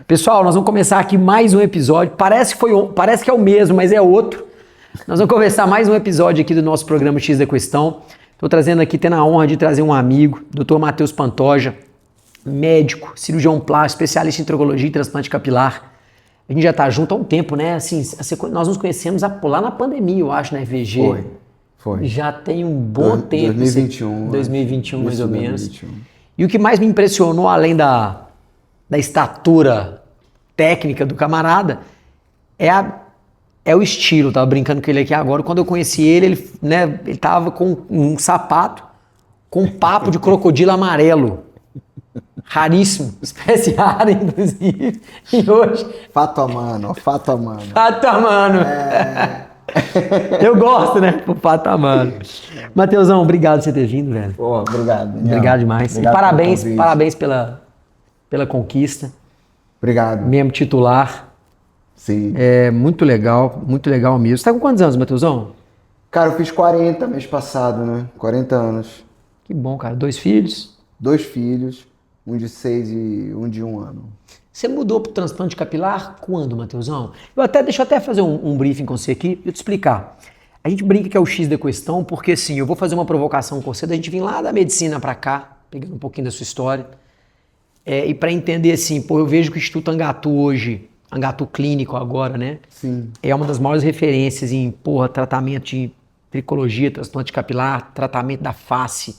Pessoal, nós vamos começar aqui mais um episódio. Parece que é o mesmo, mas é outro. Nós vamos começar mais um episódio aqui do nosso programa X da Questão. Estou trazendo aqui, tendo a honra de trazer um amigo, Dr. Matheus Pantoja, médico, cirurgião plástico, especialista em trocologia e transplante capilar. A gente já está junto há um tempo, né? Assim, nós nos conhecemos lá na pandemia, eu acho, na FVG. Foi. Já tem um bom tempo. 2021. 2021, mais ou menos. 2021. E o que mais me impressionou, além da estatura técnica do camarada, é o estilo. Eu tava brincando com ele aqui agora. Quando eu conheci ele, ele tava com um sapato com um papo de crocodilo amarelo. Raríssimo, espécie rara, inclusive. E hoje... Fato a mano. Fato a mano. Eu gosto, né? O fato a mano. Matheusão, obrigado por você ter vindo, velho. Pô, obrigado, Daniel. Obrigado demais. Obrigado e parabéns pela conquista. Obrigado. Membro titular. Sim. É muito legal mesmo. Você tá com quantos anos, Matheusão? Cara, eu fiz 40 mês passado, né? 40 anos. Que bom, cara. 2 filhos? 2 filhos, um de 6 e um de 1 ano. Você mudou pro transplante capilar quando, Matheusão? Deixa eu até fazer um briefing com você aqui e te explicar. A gente brinca que é o X da questão, porque assim, eu vou fazer uma provocação com você, da gente vir lá da medicina para cá, pegando um pouquinho da sua história, e para entender assim, eu vejo que o Instituto Angatu hoje, Angatu Clínico agora, né? Sim. É uma das maiores referências em, tratamento de tricologia, transplante capilar, tratamento da face,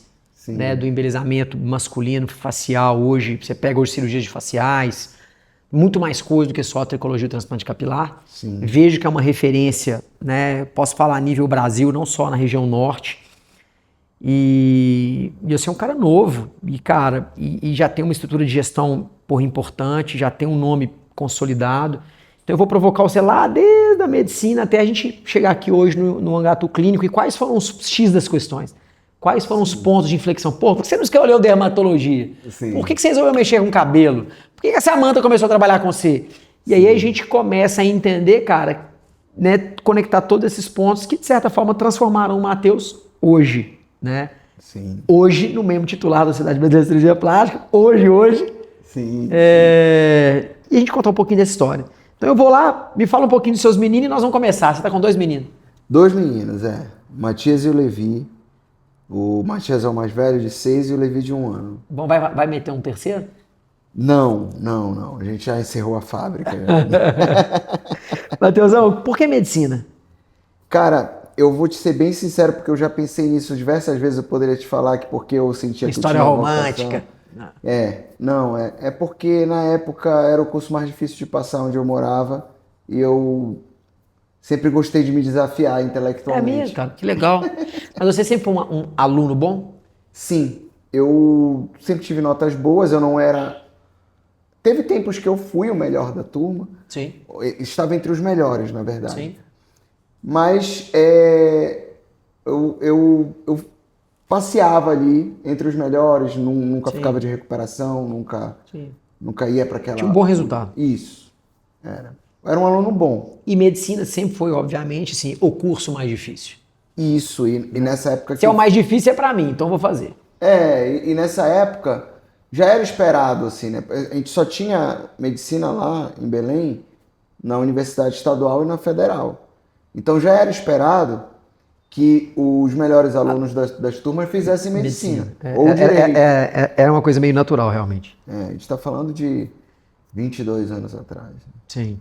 né? Do embelezamento masculino, facial hoje. Você pega hoje cirurgias de faciais, muito mais coisa do que só a tricologia e transplante capilar. Sim. Vejo que é uma referência, né? Posso falar a nível Brasil, não só na região norte. E eu sou um cara novo, e já tem uma estrutura de gestão importante, já tem um nome consolidado. Então eu vou provocar você lá desde a medicina até a gente chegar aqui hoje no Angatu Clínico. E quais foram os X das questões? Quais foram os pontos de inflexão? Por que você não escolheu dermatologia? Sim. Por que você resolveu mexer com cabelo? Por que a Samanta começou a trabalhar com você? E aí a gente começa a entender, cara, né, conectar todos esses pontos que, de certa forma, transformaram o Matheus hoje, né? Sim. Hoje, no membro titular da Sociedade Brasileira de Cirurgia Plástica, hoje. Sim. E a gente contar um pouquinho dessa história. Então eu vou lá, me fala um pouquinho dos seus meninos e nós vamos começar. Você tá com 2 meninos? 2 meninos, o Matias e o Levi. O Matias é o mais velho, de 6, e o Levi de 1 ano. Bom, vai meter um terceiro? Não. A gente já encerrou a fábrica. Matheusão, por que medicina? Cara, eu vou te ser bem sincero, porque eu já pensei nisso diversas vezes. Eu poderia te falar que porque eu sentia que eu História tinha romântica. É porque na época era o curso mais difícil de passar onde eu morava, e eu sempre gostei de me desafiar intelectualmente. É mesmo, cara, que legal. Mas você sempre foi um aluno bom? Sim, eu sempre tive notas boas, eu não era... Teve tempos que eu fui o melhor da turma. Sim. Estava entre os melhores, na verdade. Sim. Mas eu passeava ali entre os melhores, nunca ficava de recuperação, nunca ia para aquela... Tinha um bom resultado. Isso, era um aluno bom. E medicina sempre foi, obviamente, assim, o curso mais difícil. Isso, e nessa época... Se é o mais difícil é para mim, então eu vou fazer. E nessa época já era esperado, assim, né? A gente só tinha medicina lá em Belém, na Universidade Estadual e na Federal. Então já era esperado que os melhores alunos das turmas fizessem medicina. Ou direito. Era uma coisa meio natural, realmente. A gente está falando de 22 anos atrás. Sim.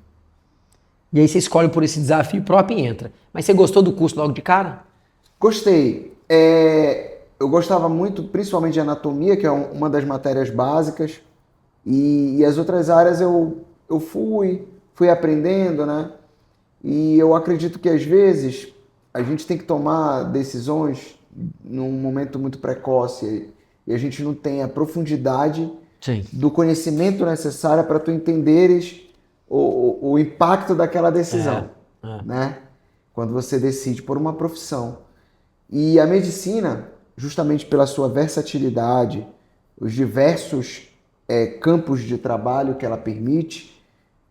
E aí você escolhe por esse desafio próprio e entra. Mas você gostou do curso logo de cara? Gostei. Eu gostava muito, principalmente de anatomia, que é uma das matérias básicas. E as outras áreas eu fui aprendendo, né? E eu acredito que às vezes a gente tem que tomar decisões num momento muito precoce e a gente não tem a profundidade do conhecimento necessário para tu entenderes o impacto daquela decisão, né? Quando você decide por uma profissão. E a medicina, justamente pela sua versatilidade, os diversos campos de trabalho que ela permite,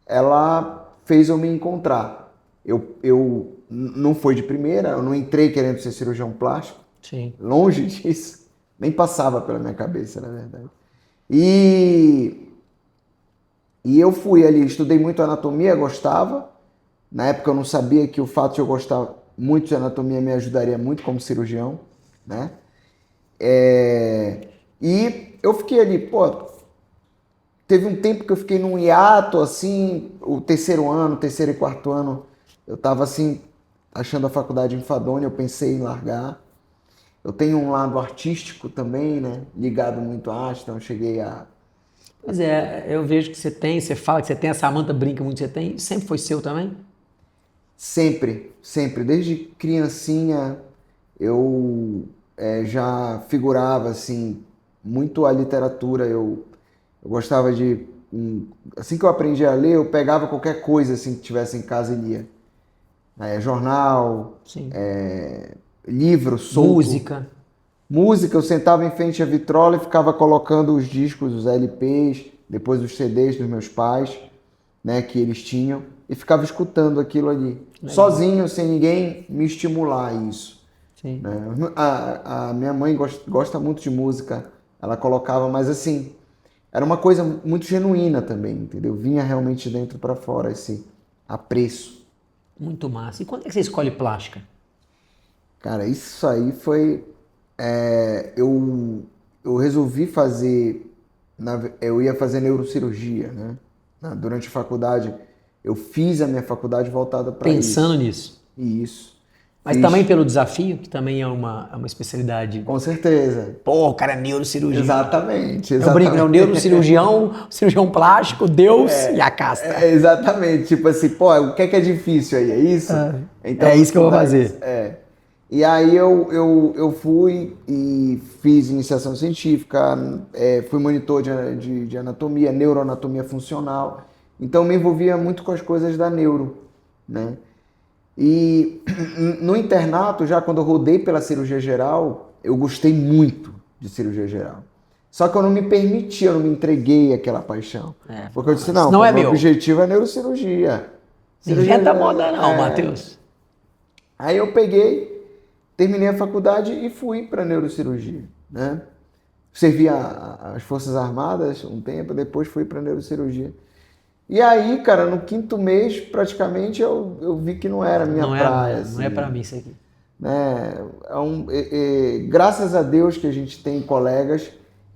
ela fez eu me encontrar. Eu não foi de primeira, eu não entrei querendo ser cirurgião plástico. Sim. Longe disso. Nem passava pela minha cabeça, na verdade. E E eu fui ali, estudei muito anatomia, gostava. Na época eu não sabia que o fato de eu gostar muito de anatomia me ajudaria muito como cirurgião, né? E eu fiquei ali, pô, teve um tempo que eu fiquei num hiato, assim, o terceiro e quarto ano, eu tava assim, achando a faculdade enfadonha, eu pensei em largar. Eu tenho um lado artístico também, né? Ligado muito à arte, então eu cheguei a... Pois é, eu vejo que você fala que você tem, a Samanta brinca muito, você tem, sempre foi seu também? Sempre, sempre, desde criancinha eu já figurava assim muito a literatura. Eu gostava de assim que eu aprendi a ler, eu pegava qualquer coisa assim que tivesse em casa e lia. Jornal, Sim. livro solto, Música. música. Eu sentava em frente à vitrola e ficava colocando os discos, os LPs, depois os CDs dos meus pais, né, que eles tinham, e ficava escutando aquilo ali, Legal. sozinho, sem ninguém me estimular a isso. Sim. Né? A minha mãe gosta muito de música, ela colocava, mas assim, era uma coisa muito genuína também, entendeu? Vinha realmente dentro para fora esse apreço. Muito massa. E quando é que você escolhe plástica? Cara, isso aí foi. Eu resolvi fazer. Eu ia fazer neurocirurgia, né? Durante a faculdade, eu fiz a minha faculdade voltada para isso. Pensando nisso. Isso. Mas também pelo desafio, que também é uma especialidade. Com certeza. Pô, o cara é neurocirurgião. Exatamente. Eu brinco, né? O neurocirurgião, cirurgião plástico, Deus e a casta. Exatamente. Tipo assim, pô, o que é difícil aí? É isso? Então, é isso que eu vou fazer. E aí eu fui e fiz iniciação científica, fui monitor de anatomia, neuroanatomia funcional. Então me envolvia muito com as coisas da neuro, né? E no internato, já quando eu rodei pela cirurgia geral, eu gostei muito de cirurgia geral. Só que eu não me permiti, eu não me entreguei àquela paixão. Porque eu disse, não, não é meu meu objetivo é neurocirurgia. Não inventa moda não, Matheus. Aí eu peguei, terminei a faculdade e fui para neurocirurgia, né? Servi as Forças Armadas um tempo, depois fui para neurocirurgia. E aí, cara, no quinto mês, praticamente, eu vi que não era a minha praia. Não é pra mim isso aqui. Né? Graças a Deus que a gente tem colegas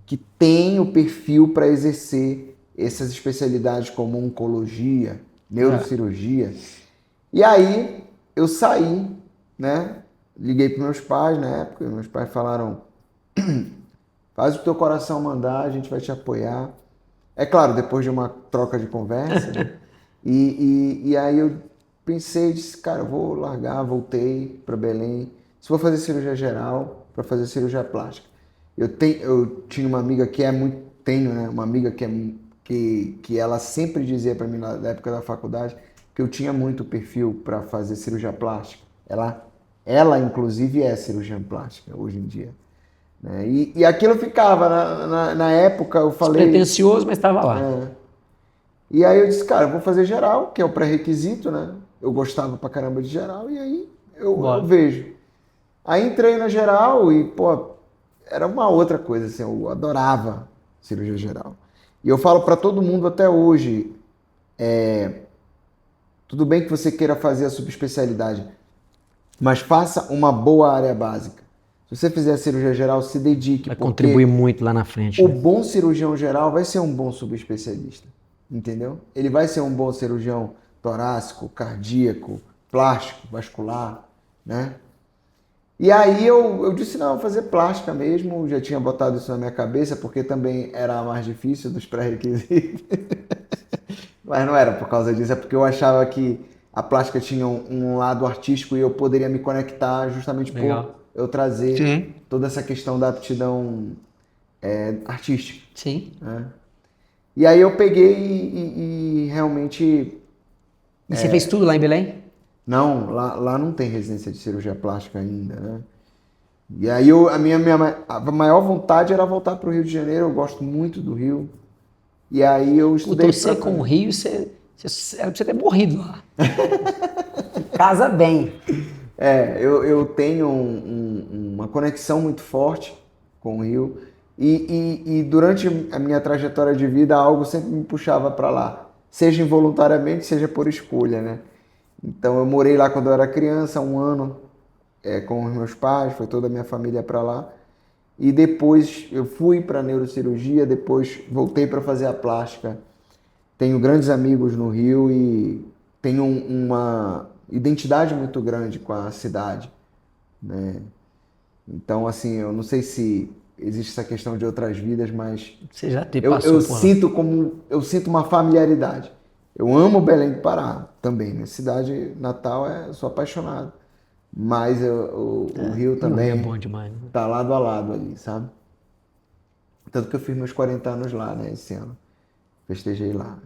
que têm o perfil para exercer essas especialidades como oncologia, neurocirurgia. E aí eu saí, né? Liguei para meus pais na época, e meus pais falaram: faz o que teu coração mandar, a gente vai te apoiar. É claro, depois de uma troca de conversa, né? E aí eu pensei, disse, cara, eu vou largar, voltei para Belém. Se for fazer cirurgia geral, para fazer cirurgia plástica. Eu tinha uma amiga que tenho, né? Uma amiga que ela sempre dizia para mim na época da faculdade que eu tinha muito perfil para fazer cirurgia plástica. Ela inclusive é cirurgiã plástica hoje em dia. Né? E aquilo ficava, na época eu falei... Despretensioso, mas estava lá. E aí eu disse, cara, eu vou fazer geral, que é o pré-requisito, né? Eu gostava pra caramba de geral, e aí eu vejo. Aí entrei na geral e, pô, era uma outra coisa, assim, eu adorava cirurgia geral. E eu falo pra todo mundo até hoje, tudo bem que você queira fazer a subespecialidade, mas faça uma boa área básica. Se você fizer a cirurgia geral, se dedique. Vai contribuir muito lá na frente. O bom cirurgião geral vai ser um bom subespecialista, entendeu? Ele vai ser um bom cirurgião torácico, cardíaco, plástico, vascular, né? E aí eu disse, não, vou fazer plástica mesmo, já tinha botado isso na minha cabeça, porque também era a mais difícil dos pré-requisitos. Mas não era por causa disso, é porque eu achava que a plástica tinha um lado artístico e eu poderia me conectar justamente por eu trazer toda essa questão da aptidão artística. Sim. Né? E aí eu peguei e realmente... E você fez tudo lá em Belém? Não, lá não tem residência de cirurgia plástica ainda, né? E aí a maior vontade era voltar para o Rio de Janeiro, eu gosto muito do Rio. E aí eu estudei... Você com o Rio, você era pra você ter morrido lá. Casa bem. Eu tenho uma conexão muito forte com o Rio E durante a minha trajetória de vida, algo sempre me puxava para lá. Seja involuntariamente, seja por escolha, né? Então eu morei lá quando eu era criança, 1 ano, com os meus pais, foi toda a minha família para lá. E depois eu fui para neurocirurgia, depois voltei para fazer a plástica. Tenho grandes amigos no Rio e tenho uma identidade muito grande com a cidade, né? Então, assim, eu não sei se existe essa questão de outras vidas, mas Você já te eu, passou eu por lá. eu sinto uma familiaridade. Eu amo Belém do Pará também, minha cidade natal, sou apaixonado. Mas o Rio E o Rio é também bom demais, né? tá lado a lado ali, sabe? Tanto que eu fiz meus 40 anos lá, né, esse ano. Festejei lá.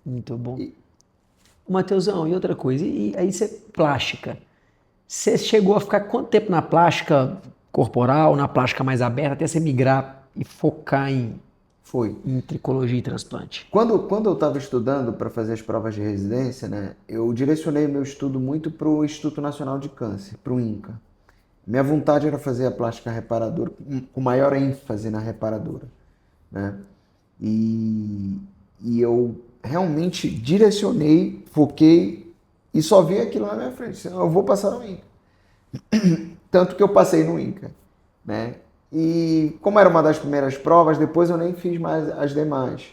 Muito bom. E Mateusão, e outra coisa, e aí você, plástica. Você chegou a ficar quanto tempo na plástica corporal, na plástica mais aberta, até você migrar e focar foi. em tricologia e transplante? Quando eu estava estudando para fazer as provas de residência, né, eu direcionei meu estudo muito para o Instituto Nacional de Câncer, para o INCA. Minha vontade era fazer a plástica reparadora, com maior ênfase na reparadora, né? E, e eu realmente direcionei, foquei e só vi aquilo na minha frente. Senão eu vou passar no INCA. Tanto que eu passei no INCA, né? E como era uma das primeiras provas, depois eu nem fiz mais as demais.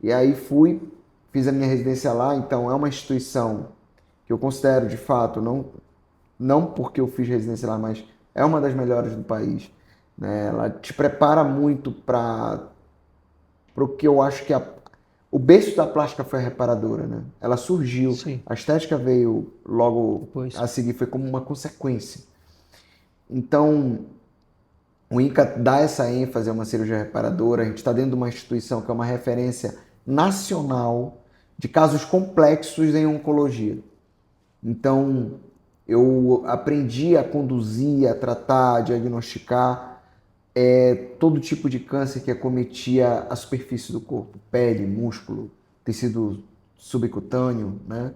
E aí fiz a minha residência lá, então é uma instituição que eu considero de fato, não porque eu fiz residência lá, mas é uma das melhores do país, né? Ela te prepara muito para o que eu acho que o berço da plástica foi a reparadora, né? Ela surgiu, Sim. a estética veio logo Depois. a seguir, foi como uma consequência. Então, o INCA dá essa ênfase a uma cirurgia reparadora, a gente está dentro de uma instituição que é uma referência nacional de casos complexos em oncologia. Então, eu aprendi a conduzir, a tratar, a diagnosticar todo tipo de câncer que acometia a superfície do corpo, pele, músculo, tecido subcutâneo, né?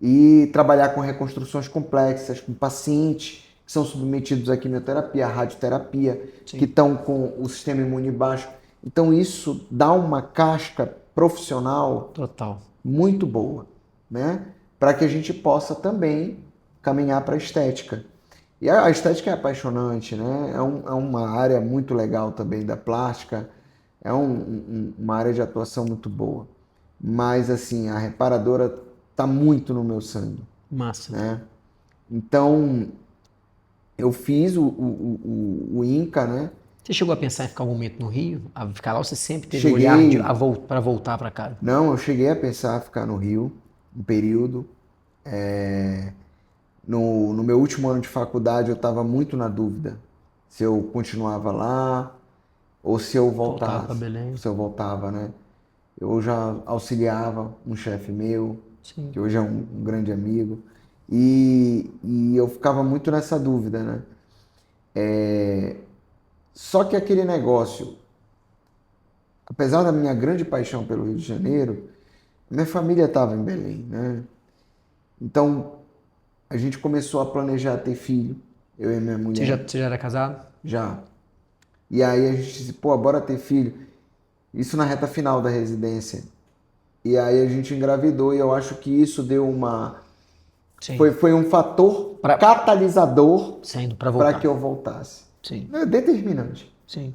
E trabalhar com reconstruções complexas, com pacientes que são submetidos à quimioterapia, à radioterapia, Sim. que estão com o sistema imune baixo. Então isso dá uma casca profissional Total. muito boa, né? Para que a gente possa também caminhar para a estética. E a estética é apaixonante, né? É uma área muito legal também da plástica, uma área de atuação muito boa. Mas, assim, a reparadora está muito no meu sangue, Massa. né? Então, eu fiz o INCA, né? Você chegou a pensar em ficar algum momento no Rio? A ficar lá ou você sempre teve o Cheguei. olhar para voltar para cá? Não, eu cheguei a pensar em ficar no Rio um período. No meu último ano de faculdade, eu estava muito na dúvida se eu continuava lá ou se eu Voltava voltasse. para Belém. Se eu voltava, né? Eu já auxiliava um chefe meu, Sim. que hoje é um grande amigo, e eu ficava muito nessa dúvida, né? Só que aquele negócio, apesar da minha grande paixão pelo Rio de Janeiro, minha família estava em Belém, né? Então, a gente começou a planejar ter filho, eu e minha mulher. Você já era casado? Já. E aí a gente disse, pô, bora ter filho. Isso na reta final da residência. E aí a gente engravidou e eu acho que isso deu uma... Sim. Foi um fator catalisador Saindo para voltar. para que eu voltasse. Sim. É determinante. Sim.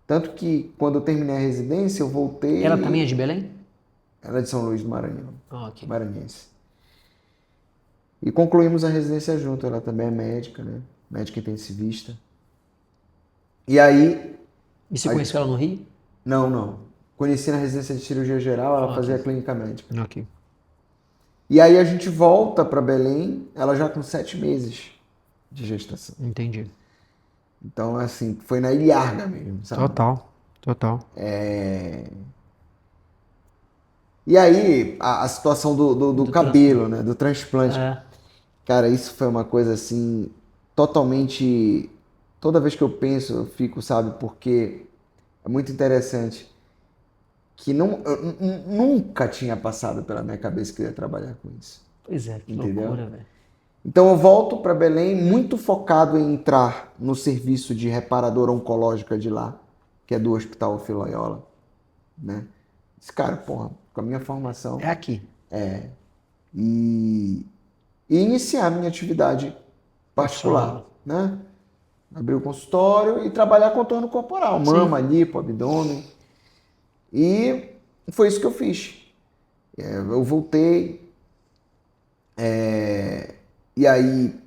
Tanto que quando eu terminei a residência, eu voltei... Ela também é de Belém? Ela é de São Luís do Maranhão. Ok. Maranhense. E concluímos a residência junto. Ela também é médica, né? Médica intensivista. E aí... E você conheceu ela no Rio? Não. Conheci na residência de cirurgia geral, ela fazia a clínica médica. Ok. E aí a gente volta para Belém, ela já com 7 meses de gestação. Entendi. Então, assim, foi na ilharga mesmo, sabe? Total. E aí, a situação do cabelo, né? Do transplante. Cara, isso foi uma coisa, assim, totalmente... Toda vez que eu penso, eu fico, sabe? Porque é muito interessante que nunca tinha passado pela minha cabeça que eu ia trabalhar com isso. Pois é, que Entendeu? loucura, velho. Então eu volto para Belém muito focado em entrar no serviço de reparadora oncológica de lá, que é do Hospital Filóiola, né? Esse cara, porra, com a minha formação... É aqui. E iniciar a minha atividade particular, né? Abrir o consultório e trabalhar contorno corporal, mama, lipo, abdômen. E foi isso que eu fiz. Eu voltei, e aí,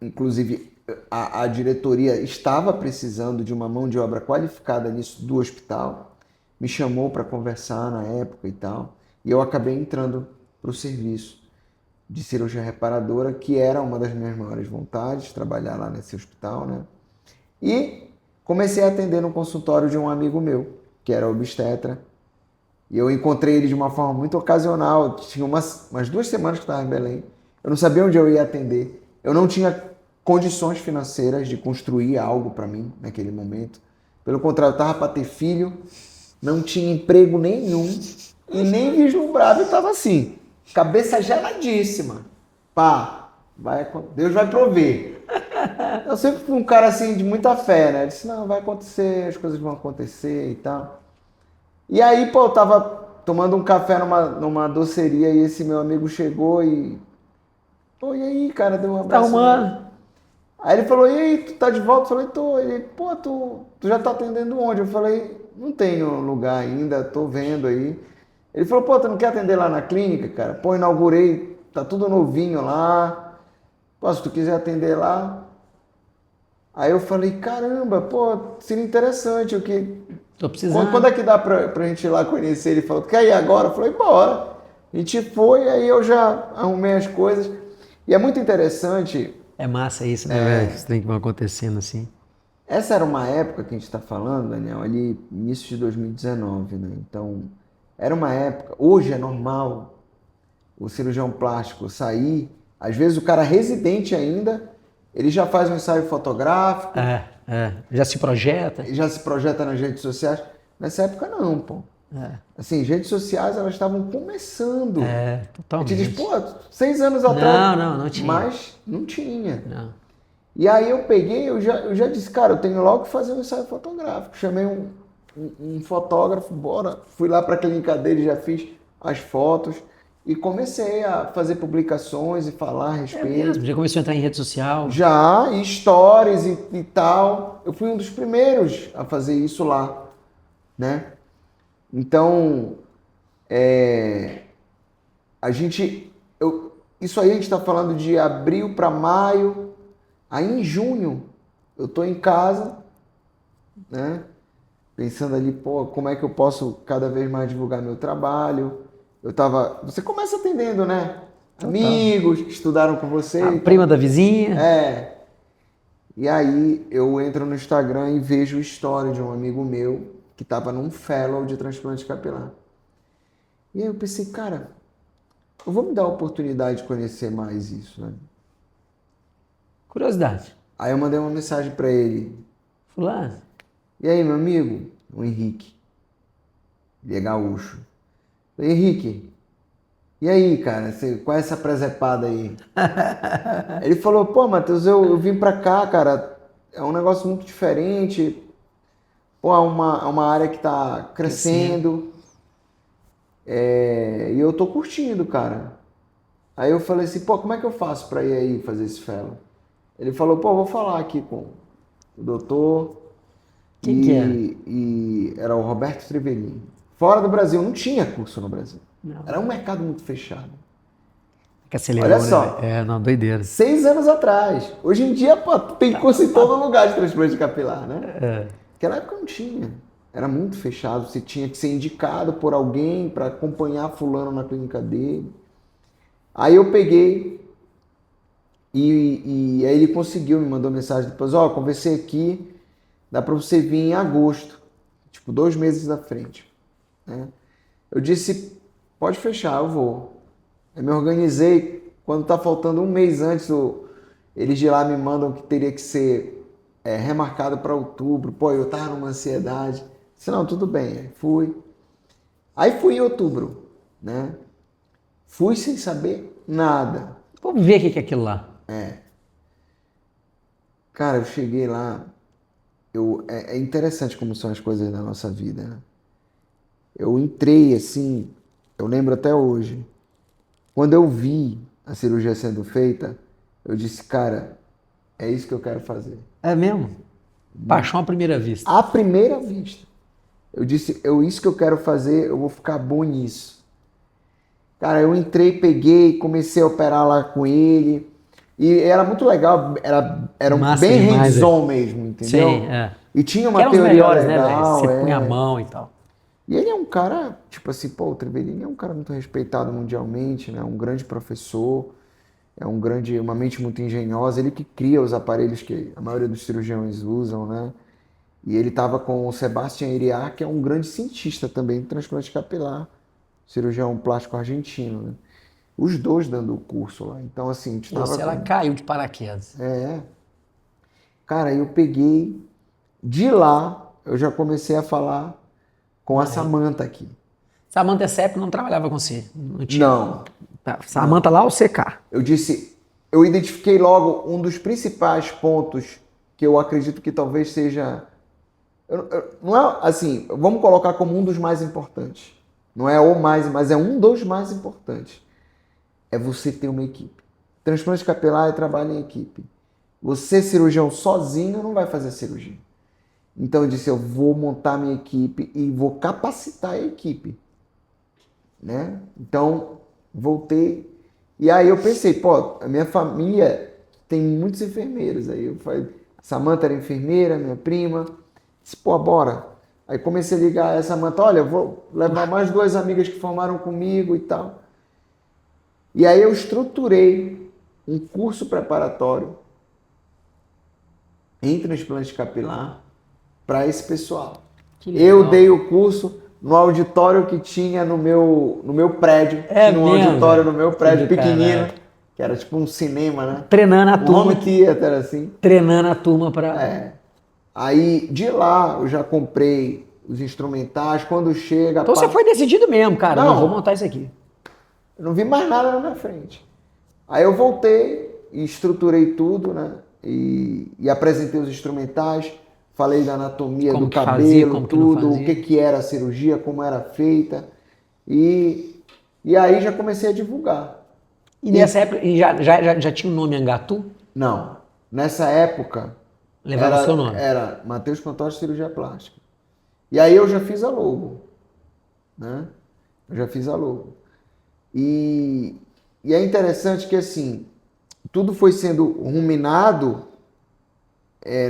inclusive, a diretoria estava precisando de uma mão de obra qualificada nisso do hospital, me chamou para conversar na época e tal, e eu acabei entrando para o serviço de cirurgia reparadora, que era uma das minhas maiores vontades, trabalhar lá nesse hospital, né? E comecei a atender no consultório de um amigo meu, que era obstetra, e eu encontrei ele de uma forma muito ocasional. Tinha umas 2 semanas que eu estava em Belém, eu não sabia onde eu ia atender, eu não tinha condições financeiras de construir algo para mim naquele momento. Pelo contrário, eu estava para ter filho, não tinha emprego nenhum e nem vislumbrava, eu estava assim, cabeça geladíssima. Pá, Deus vai prover. Eu sempre fui um cara assim de muita fé, né? Eu disse, não, vai acontecer, as coisas vão acontecer e tal. E aí, pô, eu tava tomando um café numa doceria e esse meu amigo chegou e... Pô, e aí, cara, deu um Tá abraço. arrumando? Aí ele falou, e aí, tu tá de volta? Eu falei, tô. Ele, pô, tu já tá atendendo onde? Eu falei, não tenho lugar ainda, tô vendo aí. Ele falou, pô, tu não quer atender lá na clínica, cara? Pô, inaugurei, tá tudo novinho lá. Pô, se tu quiser atender lá. Aí eu falei, caramba, pô, seria interessante. O que... Tô precisando. Quando é que dá pra gente ir lá conhecer? Ele falou, quer ir agora? Eu falei, bora. A gente foi, aí eu já arrumei as coisas. E é muito interessante. É massa isso, né, velho? Os trem que vão acontecendo assim. Essa era uma época que a gente está falando, Daniel, ali início de 2019, né? Então, era uma época, hoje é normal o cirurgião plástico sair, às vezes o cara residente ainda, ele já faz um ensaio fotográfico, Já se projeta. já se projeta nas redes sociais. Nessa época não, pô. Assim, redes sociais, elas estavam começando. A Totalmente. gente diz, pô, 6 anos atrás. Não tinha. Mas não tinha. Não. E aí eu peguei, eu já disse, cara, eu tenho logo que fazer um ensaio fotográfico. Chamei um fotógrafo, bora. Fui lá para a clínica dele, já fiz as fotos e comecei a fazer publicações e falar a respeito. Mesmo? Já começou a entrar em rede social? Já, e stories e tal. Eu fui um dos primeiros a fazer isso lá, né? Então, isso aí a gente está falando de abril para maio. Aí em junho, eu tô em casa, né? Pensando ali, pô, como é que eu posso cada vez mais divulgar meu trabalho. Você começa atendendo, né? Amigos que estudaram com você. A prima da vizinha. E aí eu entro no Instagram e vejo a história de um amigo meu que estava num fellow de transplante capilar. E aí eu pensei, cara, eu vou me dar a oportunidade de conhecer mais isso, né? Curiosidade. Aí eu mandei uma mensagem para ele. Fulano. E aí, meu amigo? O Henrique. Ele é gaúcho. Falei, Henrique, e aí, cara? Qual é essa presepada aí? Ele falou, pô, Matheus, eu vim pra cá, cara. É um negócio muito diferente. Pô, é uma área que tá crescendo. E eu tô curtindo, cara. Aí eu falei assim, pô, como é que eu faço pra ir aí fazer esse fellow? Ele falou, pô, vou falar aqui com o doutor. Quem que era? E era o Roberto Trivelin. Fora do Brasil, não tinha curso no Brasil. Não. Era um mercado muito fechado. Que acelerou, Olha só. Né? Não, doideira. 6 anos atrás. Hoje em dia, pô, tem curso em todo lugar de transplante capilar, né? Naquela época não tinha. Era muito fechado. Você tinha que ser indicado por alguém para acompanhar fulano na clínica dele. Aí eu peguei e aí ele conseguiu, me mandou mensagem depois, conversei aqui, dá para você vir em agosto, tipo 2 meses à frente, né? Eu disse, pode fechar, eu vou. Eu me organizei, quando tá faltando 1 mês antes, eles de lá me mandam que teria que ser remarcado para outubro. Pô, eu tava numa ansiedade. Disse, não, tudo bem, aí fui. Aí fui em outubro, né? Fui sem saber nada. Vamos ver o que é aquilo lá. Cara, eu cheguei lá, é interessante como são as coisas da nossa vida, né? Eu entrei assim, eu lembro até hoje, quando eu vi a cirurgia sendo feita, eu disse, cara, é isso que eu quero fazer. É mesmo? Paixão à primeira vista. À primeira vista. Eu disse, isso que eu quero fazer, eu vou ficar bom nisso. Cara, eu entrei, peguei, comecei a operar lá com ele. E era muito legal, era Massa bem demais, hands-on mesmo, entendeu? Sim, é. E tinha Que uma eram os teoria melhores, né, velho? legal, Você punha a mão e tal. E ele é um cara, tipo assim, pô, o Trevelin é um cara muito respeitado mundialmente, né? Um grande professor, uma mente muito engenhosa, ele que cria os aparelhos que a maioria dos cirurgiões usam, né? E ele estava com o Sebastian Iriart, que é um grande cientista também de transplante capilar, cirurgião plástico argentino, né? Os dois dando o curso lá. Então, assim, a gente tava Nossa, ela caiu de paraquedas. Cara, eu peguei, de lá, eu já comecei a falar com a Samantha aqui. Samantha Sepp não trabalhava com você? Não tinha? Não. Tá, Samantha lá ou CK? Eu identifiquei logo um dos principais pontos que eu acredito que talvez seja... não é assim, vamos colocar como um dos mais importantes. Não é o mais, mas é um dos mais importantes. É você ter uma equipe. Transplante capilar é trabalho em equipe. Você, cirurgião, sozinho, não vai fazer cirurgia. Então eu disse, eu vou montar minha equipe e vou capacitar a equipe. Né? Então, voltei. E aí eu pensei, pô, a minha família tem muitos enfermeiros. Aí eu falei, Samantha era enfermeira, minha prima. Disse, pô, bora. Aí comecei a ligar a Samantha, olha, eu vou levar mais 2 amigas que formaram comigo e tal. E aí eu estruturei um curso preparatório em transplante capilar para esse pessoal. Eu dei o curso no auditório que tinha no meu prédio. Tinha um auditório no meu prédio pequenino, que era tipo um cinema, né? Treinando a turma. Home theater, assim. Treinando a turma para... Aí, de lá, eu já comprei os instrumentais. Quando chega... Então você foi decidido mesmo, cara. Não, vou montar isso aqui. Eu não vi mais nada na minha frente. Aí eu voltei e estruturei tudo, né? E apresentei os instrumentais, falei da anatomia do cabelo, tudo, o que era a cirurgia, como era feita. E aí já comecei a divulgar. E nessa época já tinha o nome Angatu? Não. Nessa época levava seu nome. Era Matheus Pantoja Cirurgia Plástica. E aí eu já fiz a logo. Né? Eu já fiz a logo. E é interessante que assim, tudo foi sendo ruminado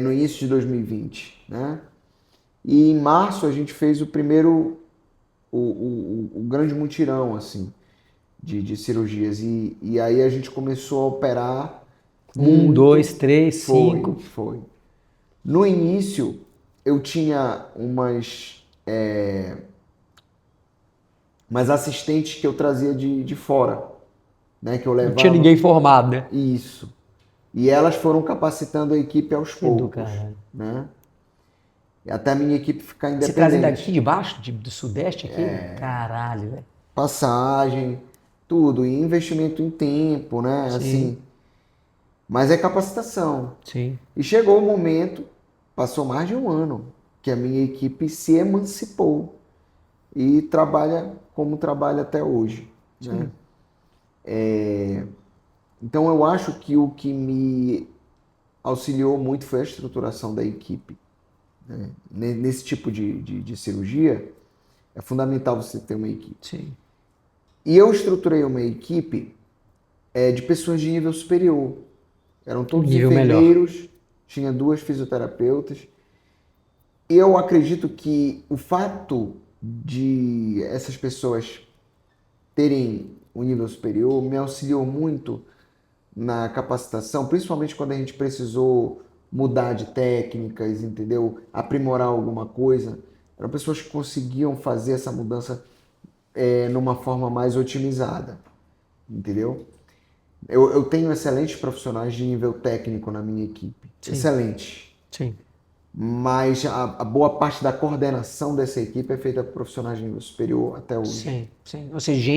no início de 2020, né? E em março a gente fez o primeiro, o grande mutirão, assim, de cirurgias. E aí a gente começou a operar. 1, 2, 3, 5. Foi. No início, eu tinha umas assistentes que eu trazia de fora, né? Que eu levava. Não tinha ninguém formado, né? Isso. E elas foram capacitando a equipe aos poucos, né? E até a minha equipe ficar independente. Você trazia daqui de baixo, do sudeste aqui? Caralho, velho. Passagem, tudo. E investimento em tempo, né? Sim. Assim. Mas é capacitação. Sim. E chegou o momento, passou mais de 1 ano, que a minha equipe se emancipou. E trabalha como trabalha até hoje. Né? Então eu acho que o que me auxiliou muito foi a estruturação da equipe. Né? Nesse tipo de cirurgia, é fundamental você ter uma equipe. Sim. E eu estruturei uma equipe de pessoas de nível superior. Eram todos enfermeiros, tinha 2 fisioterapeutas. E eu acredito que o fato de essas pessoas terem um nível superior me auxiliou muito na capacitação, principalmente quando a gente precisou mudar de técnicas, entendeu? Aprimorar alguma coisa. Eram pessoas que conseguiam fazer essa mudança numa forma mais otimizada, entendeu? Eu tenho excelentes profissionais de nível técnico na minha equipe. Sim. Excelente. Sim. Mas a boa parte da coordenação dessa equipe é feita por profissionais de nível superior até hoje. Sim, sim. Ou seja,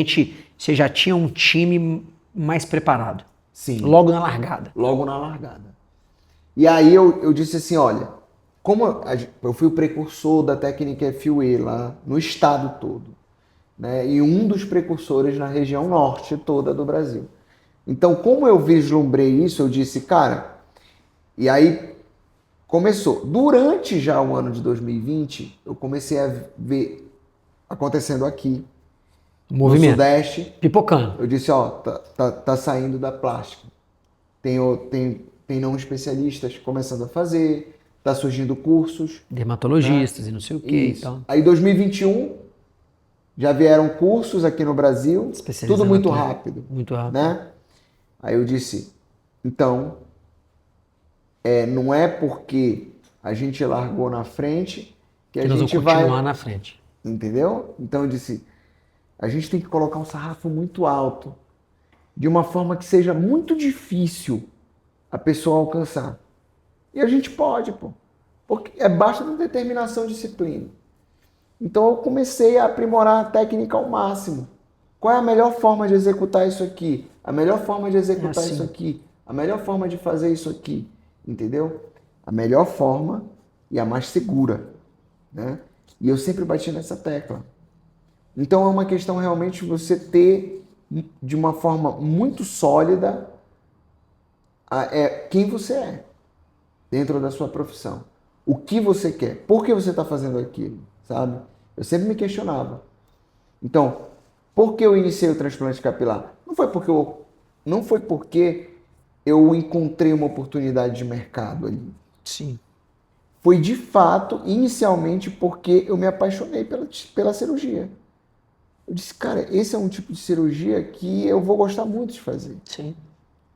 você já tinha um time mais preparado. Sim. Logo na largada. Logo na largada. E aí eu disse assim, olha, como eu fui o precursor da técnica FUE lá no estado todo, né? E um dos precursores na região norte toda do Brasil. Então, como eu vislumbrei isso, eu disse, cara, e aí começou. Durante já o ano de 2020, eu comecei a ver acontecendo aqui, Movimento. no Sudeste. Pipocando. Eu disse, ó, tá saindo da plástica. Tem não especialistas começando a fazer, tá surgindo cursos. Dermatologistas, né? E não sei o que e tal. Aí 2021, já vieram cursos aqui no Brasil, tudo muito rápido. Muito rápido. Né? Aí eu disse, então, não é porque a gente largou na frente que a nós gente vamos continuar na frente. Entendeu? Então eu disse, a gente tem que colocar um sarrafo muito alto, de uma forma que seja muito difícil a pessoa alcançar. E a gente pode, pô. Porque basta de determinação e disciplina. Então eu comecei a aprimorar a técnica ao máximo. Qual é a melhor forma de executar isso aqui? A melhor forma de executar isso aqui? A melhor forma de fazer isso aqui? Entendeu? A melhor forma e a mais segura, né? E eu sempre bati nessa tecla. Então é uma questão realmente de você ter, de uma forma muito sólida, quem você é dentro da sua profissão. O que você quer. Por que você está fazendo aquilo, sabe? Eu sempre me questionava. Então, por que eu iniciei o transplante capilar? Não foi porque eu encontrei uma oportunidade de mercado ali. Sim. Foi de fato, inicialmente, porque eu me apaixonei pela cirurgia. Eu disse, cara, esse é um tipo de cirurgia que eu vou gostar muito de fazer. Sim.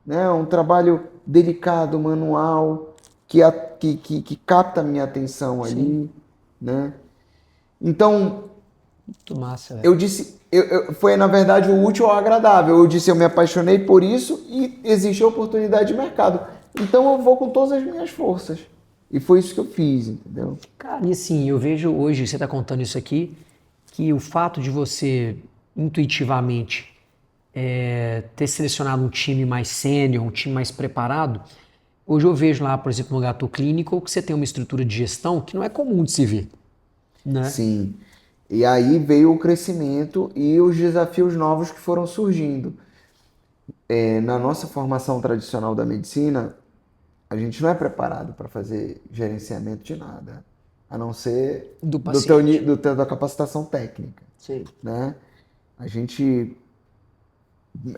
Né? Um trabalho delicado, manual, que capta a minha atenção ali. Né? Então, muito massa, velho. eu disse, foi na verdade o útil ao agradável. Eu disse, eu me apaixonei por isso e existe a oportunidade de mercado. Então eu vou com todas as minhas forças. E foi isso que eu fiz, entendeu? Cara, e assim, eu vejo hoje, você tá contando isso aqui, que o fato de você intuitivamente ter selecionado um time mais sênior, um time mais preparado, hoje eu vejo lá, por exemplo, no Gato Clínico, que você tem uma estrutura de gestão que não é comum de se ver, né? Sim. E aí veio o crescimento e os desafios novos que foram surgindo. Na nossa formação tradicional da medicina, a gente não é preparado para fazer gerenciamento de nada, a não ser da capacitação técnica. Sim. Né?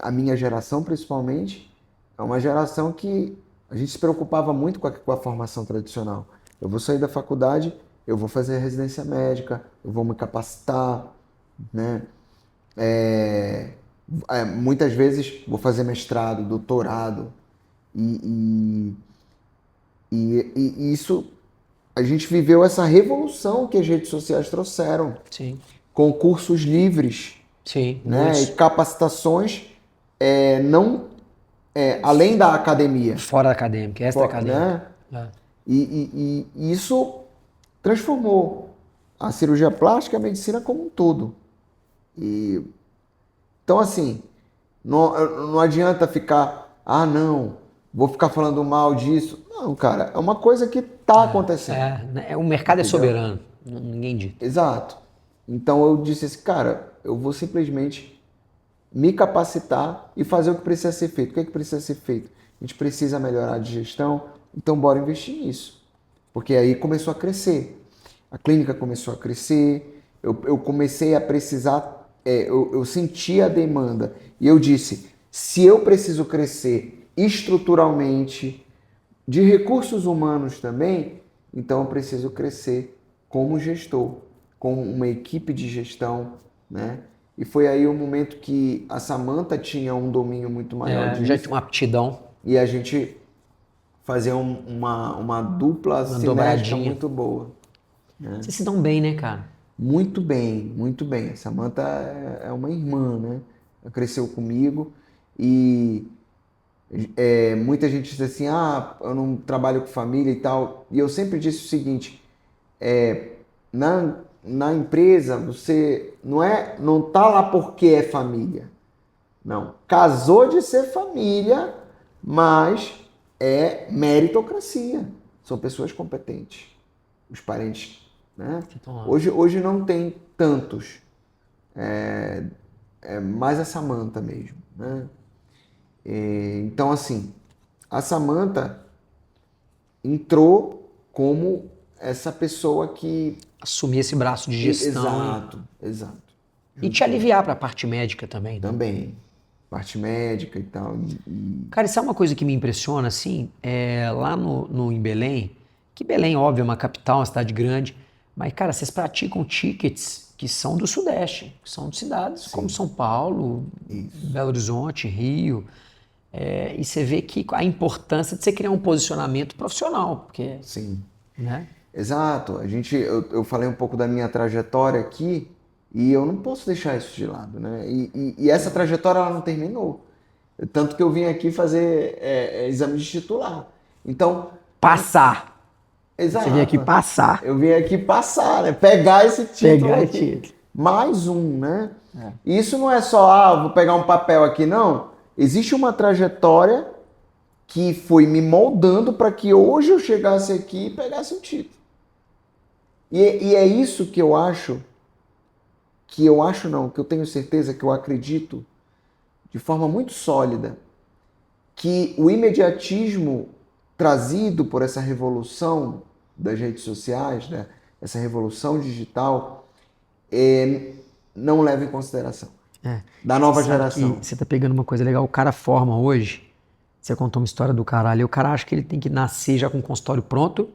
A minha geração principalmente, é uma geração que a gente se preocupava muito com a formação tradicional. Eu vou sair da faculdade, eu vou fazer residência médica, eu vou me capacitar, né? Muitas vezes vou fazer mestrado, doutorado, e isso, a gente viveu essa revolução que as redes sociais trouxeram. Sim. Com cursos livres. Sim, né? E capacitações além da academia. Fora da acadêmica, extra acadêmica. Né? E isso transformou a cirurgia plástica e a medicina como um todo. Então, assim, não adianta ficar, não, vou ficar falando mal disso. Não, cara, é uma coisa que está acontecendo. O mercado é soberano, ninguém dita. Exato. Então eu disse assim, cara, eu vou simplesmente me capacitar e fazer o que precisa ser feito. O que é que precisa ser feito? A gente precisa melhorar a digestão, então bora investir nisso. Porque aí começou a crescer. A clínica começou a crescer, eu comecei a precisar, eu senti a demanda. E eu disse, se eu preciso crescer estruturalmente, de recursos humanos também, então eu preciso crescer como gestor, com uma equipe de gestão, né? E foi aí o momento que a Samantha tinha um domínio muito maior disso. Já tinha uma aptidão. E a gente fazia uma dupla sinergia muito boa. Né? Vocês se dão bem, né, cara? Muito bem, muito bem. A Samantha é uma irmã, né? Ela cresceu comigo e muita gente diz assim, eu não trabalho com família e tal. E eu sempre disse o seguinte, na empresa, você não tá lá porque é família. Não. Casou de ser família, mas é meritocracia. São pessoas competentes. Os parentes, né? Hoje não tem tantos. É mais a Samantha mesmo, né? Então, assim, a Samantha entrou como essa pessoa que... Assumir esse braço de gestão. Exato. E te aliviar para a parte médica também. Né? Também. Parte médica e tal. Cara, isso é uma coisa que me impressiona, assim, lá em Belém, que Belém, óbvio, é uma capital, uma cidade grande, mas, cara, vocês praticam tickets que são do Sudeste, que são de cidades como São Paulo, Belo Horizonte, Rio, e você vê que a importância de você criar um posicionamento profissional, porque... Sim. Né? Exato. Eu falei um pouco da minha trajetória aqui e eu não posso deixar isso de lado, né? E essa trajetória ela não terminou. Tanto que eu vim aqui fazer exame de titular. Então... Passar. Exato. Você veio aqui passar. Eu vim aqui passar, né? Pegar esse título aqui. Mais um, né? E isso não é só, vou pegar um papel aqui, não. Existe uma trajetória que foi me moldando para que hoje eu chegasse aqui e pegasse um título. E é isso que eu acho, que eu tenho certeza, que eu acredito de forma muito sólida, que o imediatismo trazido por essa revolução das redes sociais, né, essa revolução digital, não leva em consideração. Da nova geração. Você tá pegando uma coisa legal, o cara forma hoje, você contou uma história do caralho, e o cara acha que ele tem que nascer já com um consultório pronto,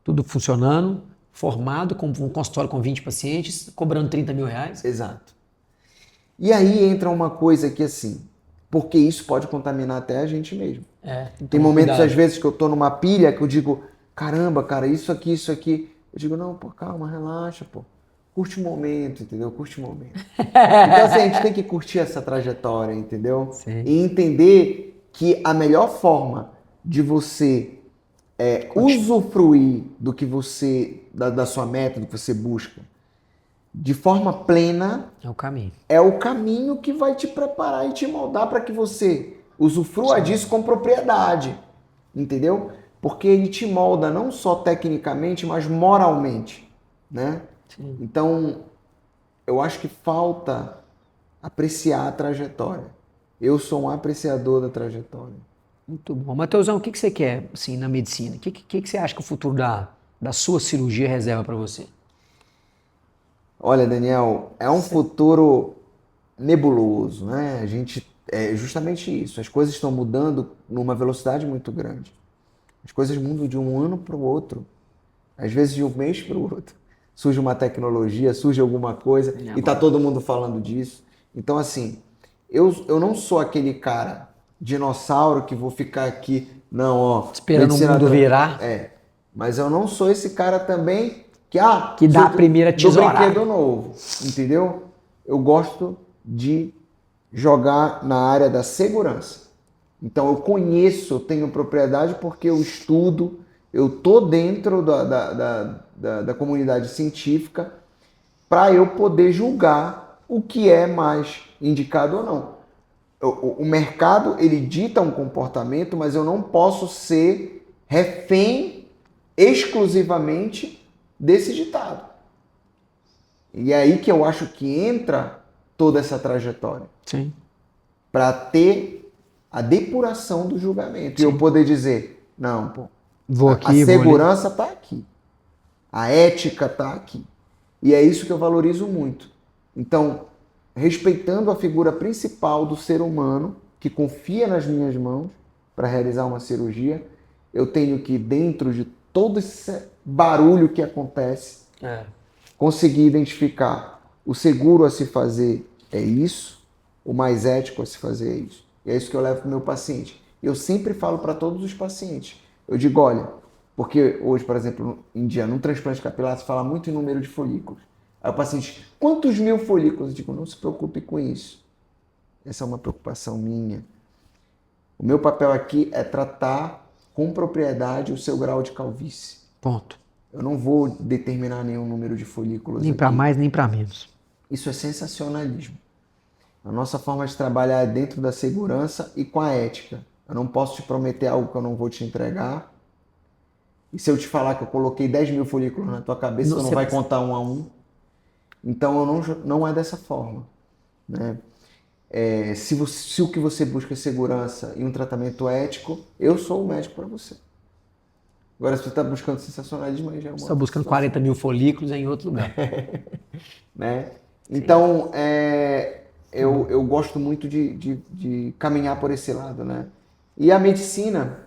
tudo funcionando, formado, com um consultório com 20 pacientes, cobrando 30 mil reais. Exato. E aí entra uma coisa que assim, porque isso pode contaminar até a gente mesmo. Tem momentos, às vezes, que eu tô numa pilha que eu digo, caramba, cara, isso aqui. Eu digo, não, pô, calma, relaxa, pô. Curte o momento, entendeu? Curte o momento. Então, assim, a gente tem que curtir essa trajetória, entendeu? Sim. E entender que a melhor forma de você usufruir do que você, da sua meta, do que você busca, de forma plena, é o caminho. Que vai te preparar e te moldar para que você usufrua disso com propriedade, entendeu? Porque ele te molda não só tecnicamente, mas moralmente, né? Sim. Então, eu acho que falta apreciar a trajetória. Eu sou um apreciador da trajetória. Muito bom. Matheusão, o que você quer assim, na medicina? O que você acha que o futuro da sua cirurgia reserva para você? Olha, Daniel, é um futuro nebuloso, né? A gente é justamente isso. As coisas estão mudando numa velocidade muito grande. As coisas mudam de um ano para o outro, às vezes de um mês para o outro. Surge uma tecnologia, surge alguma coisa e tá todo mundo falando disso. Então, assim, eu não sou aquele cara dinossauro que vou ficar aqui, não, ó, esperando o mundo virar. Mas eu não sou esse cara também que dá a primeira tesourada. Do brinquedo novo, entendeu? Eu gosto de jogar na área da segurança. Então eu conheço, eu tenho propriedade porque eu estudo, eu tô dentro da comunidade científica para eu poder julgar o que é mais indicado ou não. O mercado, ele dita um comportamento, mas eu não posso ser refém exclusivamente desse ditado. E é aí que eu acho que entra toda essa trajetória. Sim. Para ter a depuração do julgamento. Sim. E eu poder dizer, não, pô, a segurança está aqui. A ética está aqui. E é isso que eu valorizo muito. Então, respeitando a figura principal do ser humano, que confia nas minhas mãos para realizar uma cirurgia, eu tenho que, dentro de todo esse barulho que acontece, conseguir identificar o seguro a se fazer é isso, o mais ético a se fazer é isso. E é isso que eu levo para o meu paciente. Eu sempre falo para todos os pacientes. Eu digo, olha, porque hoje, por exemplo, em dia, num transplante capilar, se fala muito em número de folículos. Aí o paciente, quantos mil folículos? Eu digo, não se preocupe com isso. Essa é uma preocupação minha. O meu papel aqui é tratar com propriedade o seu grau de calvície. Ponto. Eu não vou determinar nenhum número de folículos nem para mais, nem para menos. Isso é sensacionalismo. A nossa forma de trabalhar é dentro da segurança e com a ética. Eu não posso te prometer algo que eu não vou te entregar. E se eu te falar que eu coloquei 10 mil folículos na tua cabeça, tu não vai contar um a um. Então, não é dessa forma, né? Se o que você busca é segurança e um tratamento ético, eu sou o médico para você. Agora, se você está buscando sensacionalismo, aí já é uma... Você está buscando 40 mil folículos em outro lugar. Né? Então, eu gosto muito de caminhar por esse lado, né? E a medicina,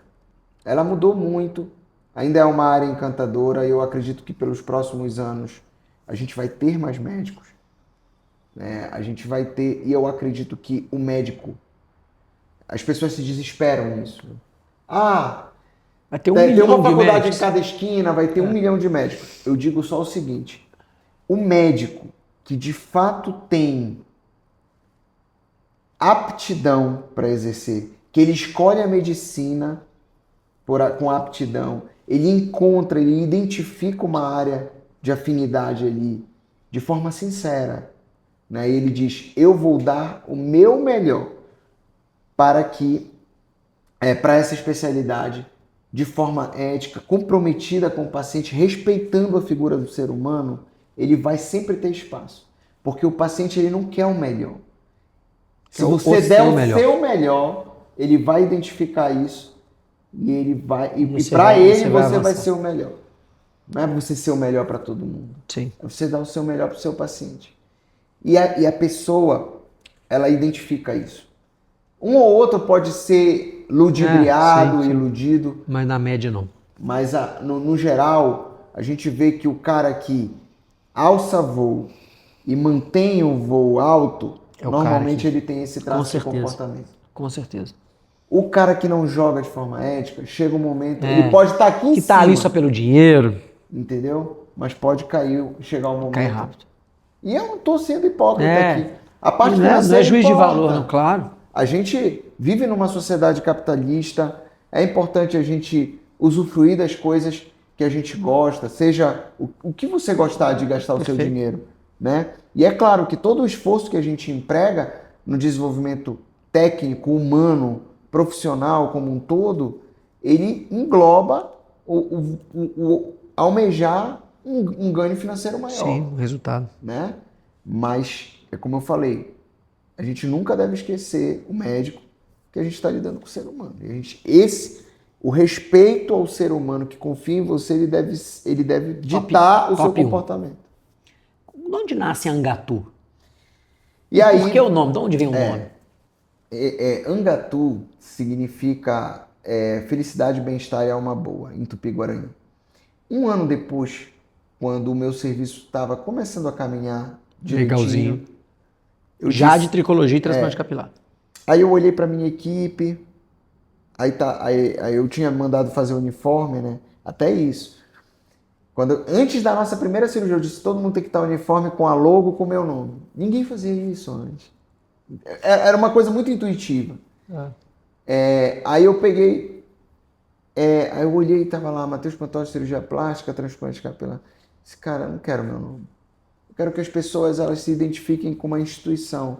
ela mudou muito, ainda é uma área encantadora, e eu acredito que pelos próximos anos a gente vai ter mais médicos, né? A gente vai ter, e eu acredito que o médico, as pessoas se desesperam nisso. Vai ter Tem milhão uma de faculdade médicos. em cada esquina, vai ter 1 milhão de médicos. Eu digo só o seguinte, o médico que de fato tem aptidão para exercer, que ele escolhe a medicina com aptidão, ele identifica uma área de afinidade ali, de forma sincera, né? Ele diz, eu vou dar o meu melhor para essa especialidade, de forma ética, comprometida com o paciente, respeitando a figura do ser humano, ele vai sempre ter espaço. Porque o paciente ele não quer o melhor. Se você der o seu melhor, ele vai identificar isso e ele vai. E para ele você vai ser o melhor. Não é você ser o melhor para todo mundo. Sim. É você dar o seu melhor para o seu paciente. E a pessoa, ela identifica isso. Um ou outro pode ser ludibriado, iludido. Mas na média não. Mas no geral, a gente vê que o cara que alça voo e mantém o voo alto, normalmente ele tem esse traço de comportamento. Com certeza. O cara que não joga de forma ética, chega um momento, ele pode estar aqui em cima. Que tá ali só pelo dinheiro. Entendeu? Mas pode chegar um momento. Cai rápido. E eu não tô sendo hipócrita aqui. A parte não é juiz de valor, não, claro. A gente vive numa sociedade capitalista, é importante a gente usufruir das coisas que a gente gosta, seja o que você gostar de gastar o seu dinheiro, né? E é claro que todo o esforço que a gente emprega no desenvolvimento técnico, humano, profissional como um todo, ele engloba o almejar um ganho financeiro maior. Sim, um resultado. Né? Mas, é como eu falei, a gente nunca deve esquecer o médico, que a gente está lidando com o ser humano. O respeito ao ser humano que confia em você, ele deve ditar o seu comportamento. De onde nasce Angatu? E aí, por que o nome? De onde vem o nome? Angatu significa felicidade, bem-estar e alma boa, em Tupi-Guarani. Um ano depois, quando o meu serviço estava começando a caminhar direitinho, legalzinho. De tricologia e transplante capilar. Aí eu olhei para minha equipe, aí eu tinha mandado fazer o uniforme, né? Até isso. Antes da nossa primeira cirurgia, eu disse, todo mundo tem que estar uniforme com a logo, com o meu nome. Ninguém fazia isso antes. Era uma coisa muito intuitiva. Aí eu peguei, aí eu olhei e tava lá, Matheus Pantoja, cirurgia plástica, transplante capilar. Esse cara, não quero meu nome. Eu quero que as pessoas elas se identifiquem com uma instituição.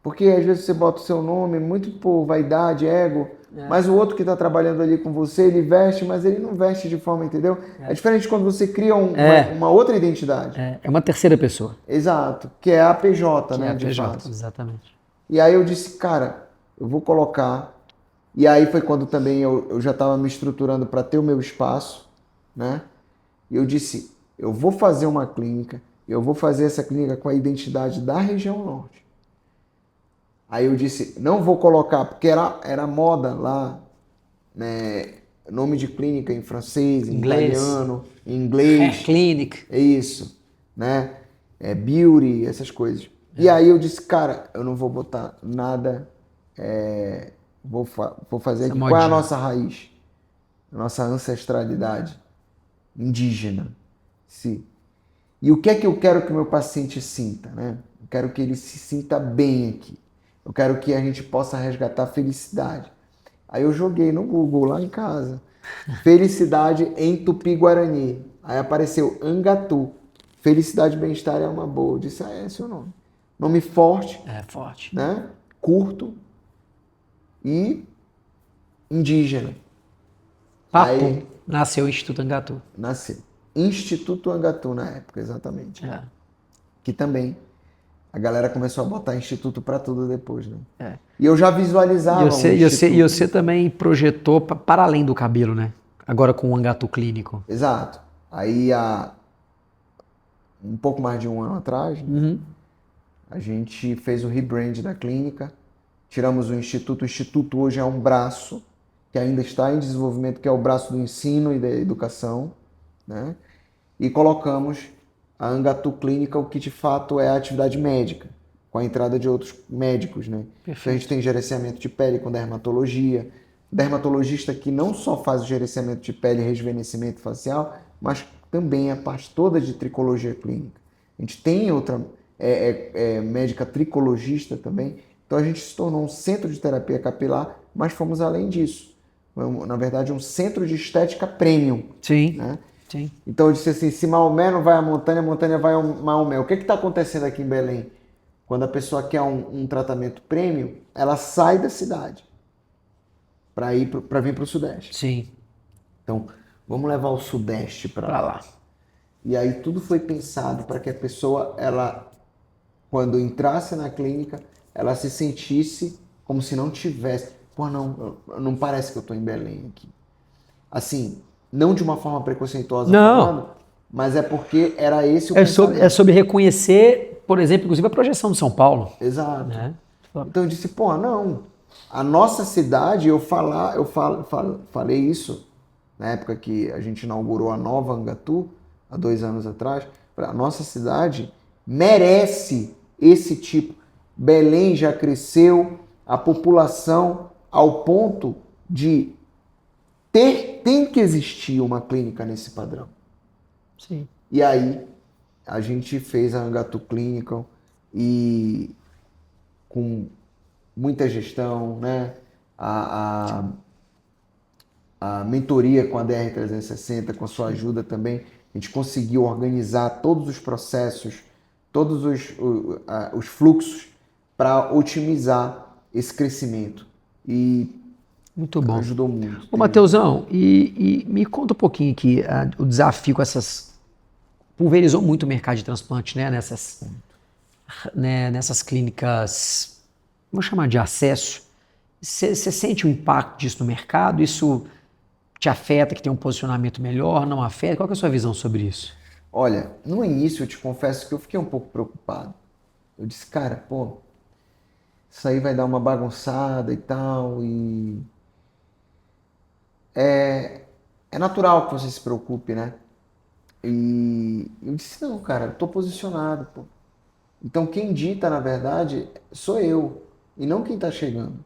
Porque às vezes você bota o seu nome muito por vaidade, ego, mas o outro que está trabalhando ali com você, ele veste, mas ele não veste de forma, entendeu? É diferente quando você cria uma outra identidade. É uma terceira pessoa. Exato, que é a PJ, né? É a PJ, exatamente. E aí eu disse, cara, eu vou colocar. E aí foi quando também eu já estava me estruturando para ter o meu espaço, né? E eu disse, eu vou fazer uma clínica, eu vou fazer essa clínica com a identidade da região norte. Aí eu disse, não vou colocar, porque era moda lá, né? Nome de clínica em francês, em italiano, em inglês. Clinic. É isso, né? Beauty, essas coisas. E aí eu disse, cara, eu não vou botar nada, vou fazer aqui. Qual é a nossa raiz? A nossa ancestralidade indígena. Sim. E o que é que eu quero que o meu paciente sinta, né? Eu quero que ele se sinta bem aqui. Eu quero que a gente possa resgatar felicidade. Aí eu joguei no Google, lá em casa, felicidade em Tupi-Guarani. Aí apareceu Angatu. Felicidade, bem-estar é uma boa. Eu disse, esse é o nome. Nome forte. Forte. Né? Curto. E indígena. Papo, Aí nasceu o Instituto Angatu. nasceu. Instituto Angatu na época, exatamente. É, Que também a galera começou a botar instituto para tudo depois, né? é. E eu já E visualizava um você, e você, instituto. e você também projetou para além do cabelo, né? Agora com o Angatu Clínico. Exato. Aí há um pouco mais de um ano atrás, né, Uhum. a gente fez o rebrand da clínica, tiramos o instituto. O instituto hoje é um braço que ainda está em desenvolvimento, que é o braço do ensino e da educação, né? E colocamos a Angatu Clínica, o que de fato é a atividade médica, com a entrada de outros médicos, né? Então a gente tem gerenciamento de pele com dermatologia, dermatologista que não só faz o gerenciamento de pele e rejuvenescimento facial, mas também a parte toda de tricologia clínica. A gente tem outra médica tricologista também. Então a gente se tornou um centro de terapia capilar, mas fomos além disso. Na verdade, um centro de estética premium. Sim, Né? sim. Então eu disse assim, se Maomé não vai à montanha, a montanha vai ao Maomé. O que está acontecendo aqui em Belém? Quando a pessoa quer um tratamento premium, ela sai da cidade para vir para o Sudeste. Sim, Então, vamos levar o Sudeste para para lá. lá. E aí tudo foi pensado para que a pessoa, ela, quando entrasse na clínica, ela se sentisse como se não tivesse. Pô, não parece que eu estou em Belém aqui. Assim, não de uma forma preconceituosa Não. falando, mas é porque era esse o É pensamento. sobre reconhecer, por exemplo, inclusive a projeção de São Paulo. Exato. Né? Então eu disse, pô, não. A nossa cidade, falei isso na época que a gente inaugurou a nova Angatu, há 2 anos atrás. A nossa cidade merece esse tipo. Belém já cresceu, a população ao ponto de tem que existir uma clínica nesse padrão. Sim. E aí a gente fez a Angatu Clinical e com muita gestão, né? A mentoria com a DR360, com a sua ajuda também, a gente conseguiu organizar todos os processos, todos os fluxos para otimizar esse crescimento. E Muito bom. ajudou muito. Ô, Mateusão, e me conta um pouquinho aqui o desafio com essas. Pulverizou muito o mercado de transplante, né? Nessas clínicas, vamos chamar de acesso. Você sente o impacto disso no mercado? Isso te afeta, que tem um posicionamento melhor? Não afeta? Qual que é a sua visão sobre isso? Olha, no início eu te confesso que eu fiquei um pouco preocupado. Eu disse, cara, pô, isso aí vai dar uma bagunçada e tal, e é natural que você se preocupe, né? E eu disse, não, cara, eu tô posicionado, pô. Então quem dita, na verdade, sou eu, e não quem tá chegando,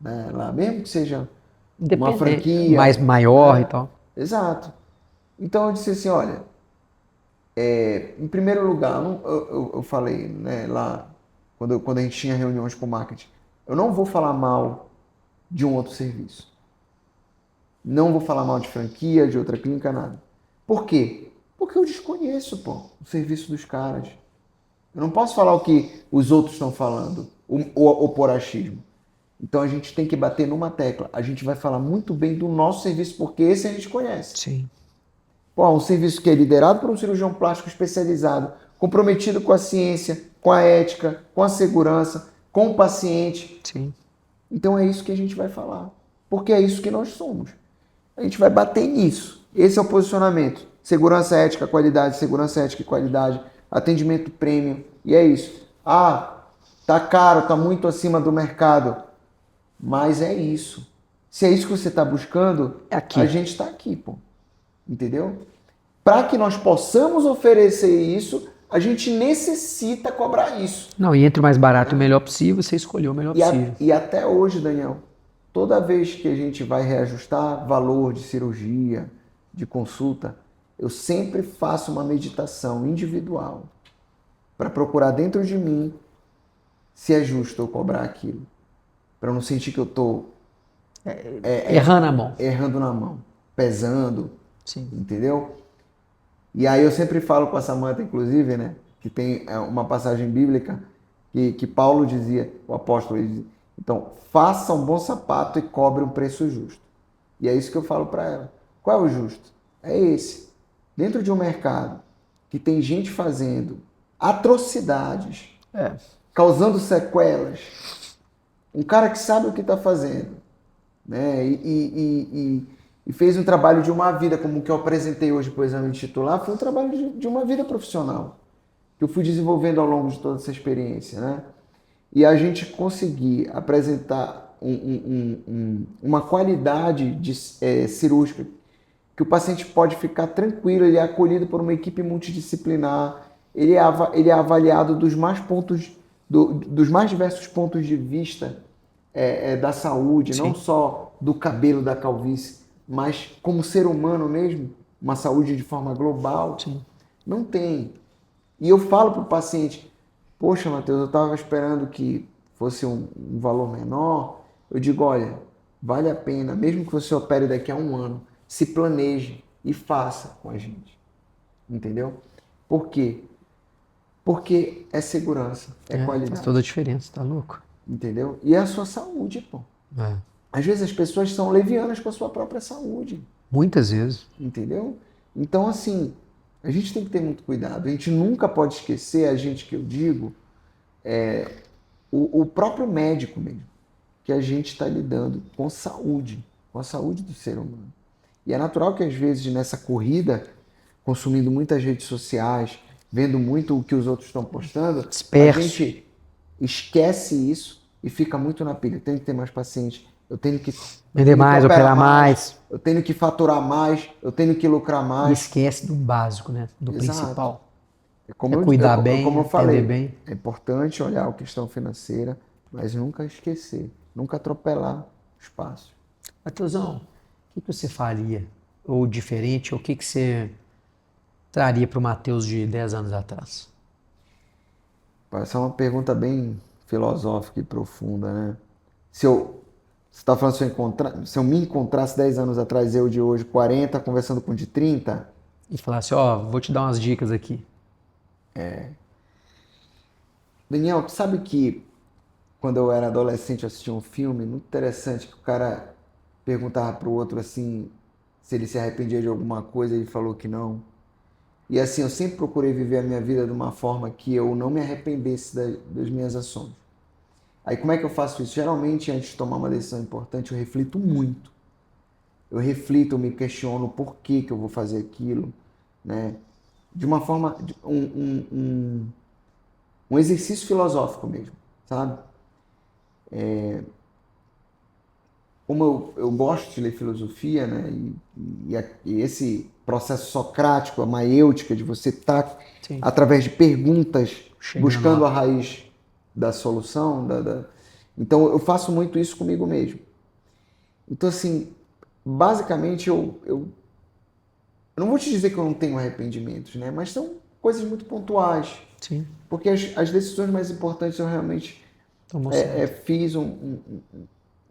né? Lá, mesmo que seja uma franquia, mais maior e né? tal. Exato. Então eu disse assim, olha, em primeiro lugar, eu falei, né, lá, quando a gente tinha reuniões com marketing, eu não vou falar mal de um outro serviço. Não vou falar mal de franquia, de outra clínica, nada. Por quê? Porque eu desconheço, pô, o serviço dos caras. Eu não posso falar o que os outros estão falando, o por achismo. Então a gente tem que bater numa tecla. A gente vai falar muito bem do nosso serviço, porque esse a gente conhece. Sim. Pô, um serviço que é liderado por um cirurgião plástico especializado, comprometido com a ciência, com a ética, com a segurança, com o paciente. Sim. Então é isso que a gente vai falar. Porque é isso que nós somos. A gente vai bater nisso. Esse é o posicionamento. Segurança, ética, qualidade, segurança, ética e qualidade, atendimento premium. E é isso. Ah, tá caro, tá muito acima do mercado. Mas é isso. Se é isso que você está buscando, a gente está aqui, pô. Entendeu? Para que nós possamos oferecer isso, a gente necessita cobrar isso. Não, e entre o mais barato e o melhor possível, você escolheu o melhor possível. E até hoje, Daniel, toda vez que a gente vai reajustar valor de cirurgia, de consulta, eu sempre faço uma meditação individual para procurar dentro de mim se é justo eu cobrar aquilo. Para eu não sentir que eu estou errando a mão. Errando na mão, pesando. Sim. Entendeu? E aí eu sempre falo com a Samantha, inclusive, né? Que tem uma passagem bíblica que Paulo dizia, o apóstolo, Então, faça um bom sapato e cobre um preço justo. E é isso que eu falo para ela. Qual é o justo? É esse. Dentro de um mercado que tem gente fazendo atrocidades, causando sequelas, um cara que sabe o que está fazendo, né? E fez um trabalho de uma vida, como o que eu apresentei hoje para o exame titular, foi um trabalho de uma vida profissional, que eu fui desenvolvendo ao longo de toda essa experiência, né? E a gente conseguir apresentar uma qualidade cirúrgica que o paciente pode ficar tranquilo, ele é acolhido por uma equipe multidisciplinar, ele é avaliado dos mais diversos pontos de vista da saúde, não só do cabelo, da calvície, mas como ser humano mesmo, uma saúde de forma global. Sim. Não tem. E eu falo para o paciente, poxa, Matheus, eu estava esperando que fosse um valor menor. Eu digo, olha, vale a pena, mesmo que você opere daqui a um ano, se planeje e faça com a gente. Entendeu? Por quê? Porque é segurança, é qualidade. Faz toda a diferença, tá louco? Entendeu? E é a sua saúde, pô. Às vezes as pessoas são levianas com a sua própria saúde. Muitas vezes. Entendeu? Então, assim, a gente tem que ter muito cuidado. A gente nunca pode esquecer, a gente que eu digo, o próprio médico mesmo, que a gente está lidando com a saúde do ser humano. E é natural que às vezes nessa corrida, consumindo muitas redes sociais, vendo muito o que os outros estão postando, Disperso. A gente esquece isso e fica muito na pilha. Eu tenho que ter mais paciente, eu tenho que vender mais, operar mais. eu tenho que faturar mais, eu tenho que lucrar E mais. esquece do básico, né? Do principal. Como cuidar bem, como eu falei, bem. é importante olhar a questão financeira, mas nunca esquecer, nunca atropelar os passos. Matheusão, o que você faria? Ou diferente, ou o que você traria para o Matheus de 10 anos atrás? Essa é uma pergunta bem filosófica e profunda, né? Você está falando se eu me encontrasse 10 anos atrás, eu de hoje, 40, conversando com de 30? E falasse, ó, vou te dar umas dicas aqui. Daniel, tu sabe que quando eu era adolescente eu assistia um filme muito interessante que o cara perguntava pro outro assim se ele se arrependia de alguma coisa e ele falou que não. E assim, eu sempre procurei viver a minha vida de uma forma que eu não me arrependesse das minhas ações. Aí como é que eu faço isso? Geralmente, antes de tomar uma decisão importante, eu reflito muito. Eu reflito, eu me questiono por que eu vou fazer aquilo, né? De uma forma, um exercício filosófico mesmo, sabe? Como eu gosto de ler filosofia, né? E esse processo socrático, a maiêutica de você estar, através de perguntas, buscando a raiz da solução. Então, eu faço muito isso comigo mesmo. Então, assim, basicamente, eu não vou te dizer que eu não tenho arrependimentos, né? Mas são coisas muito pontuais. Sim. Porque as decisões mais importantes eu realmente fiz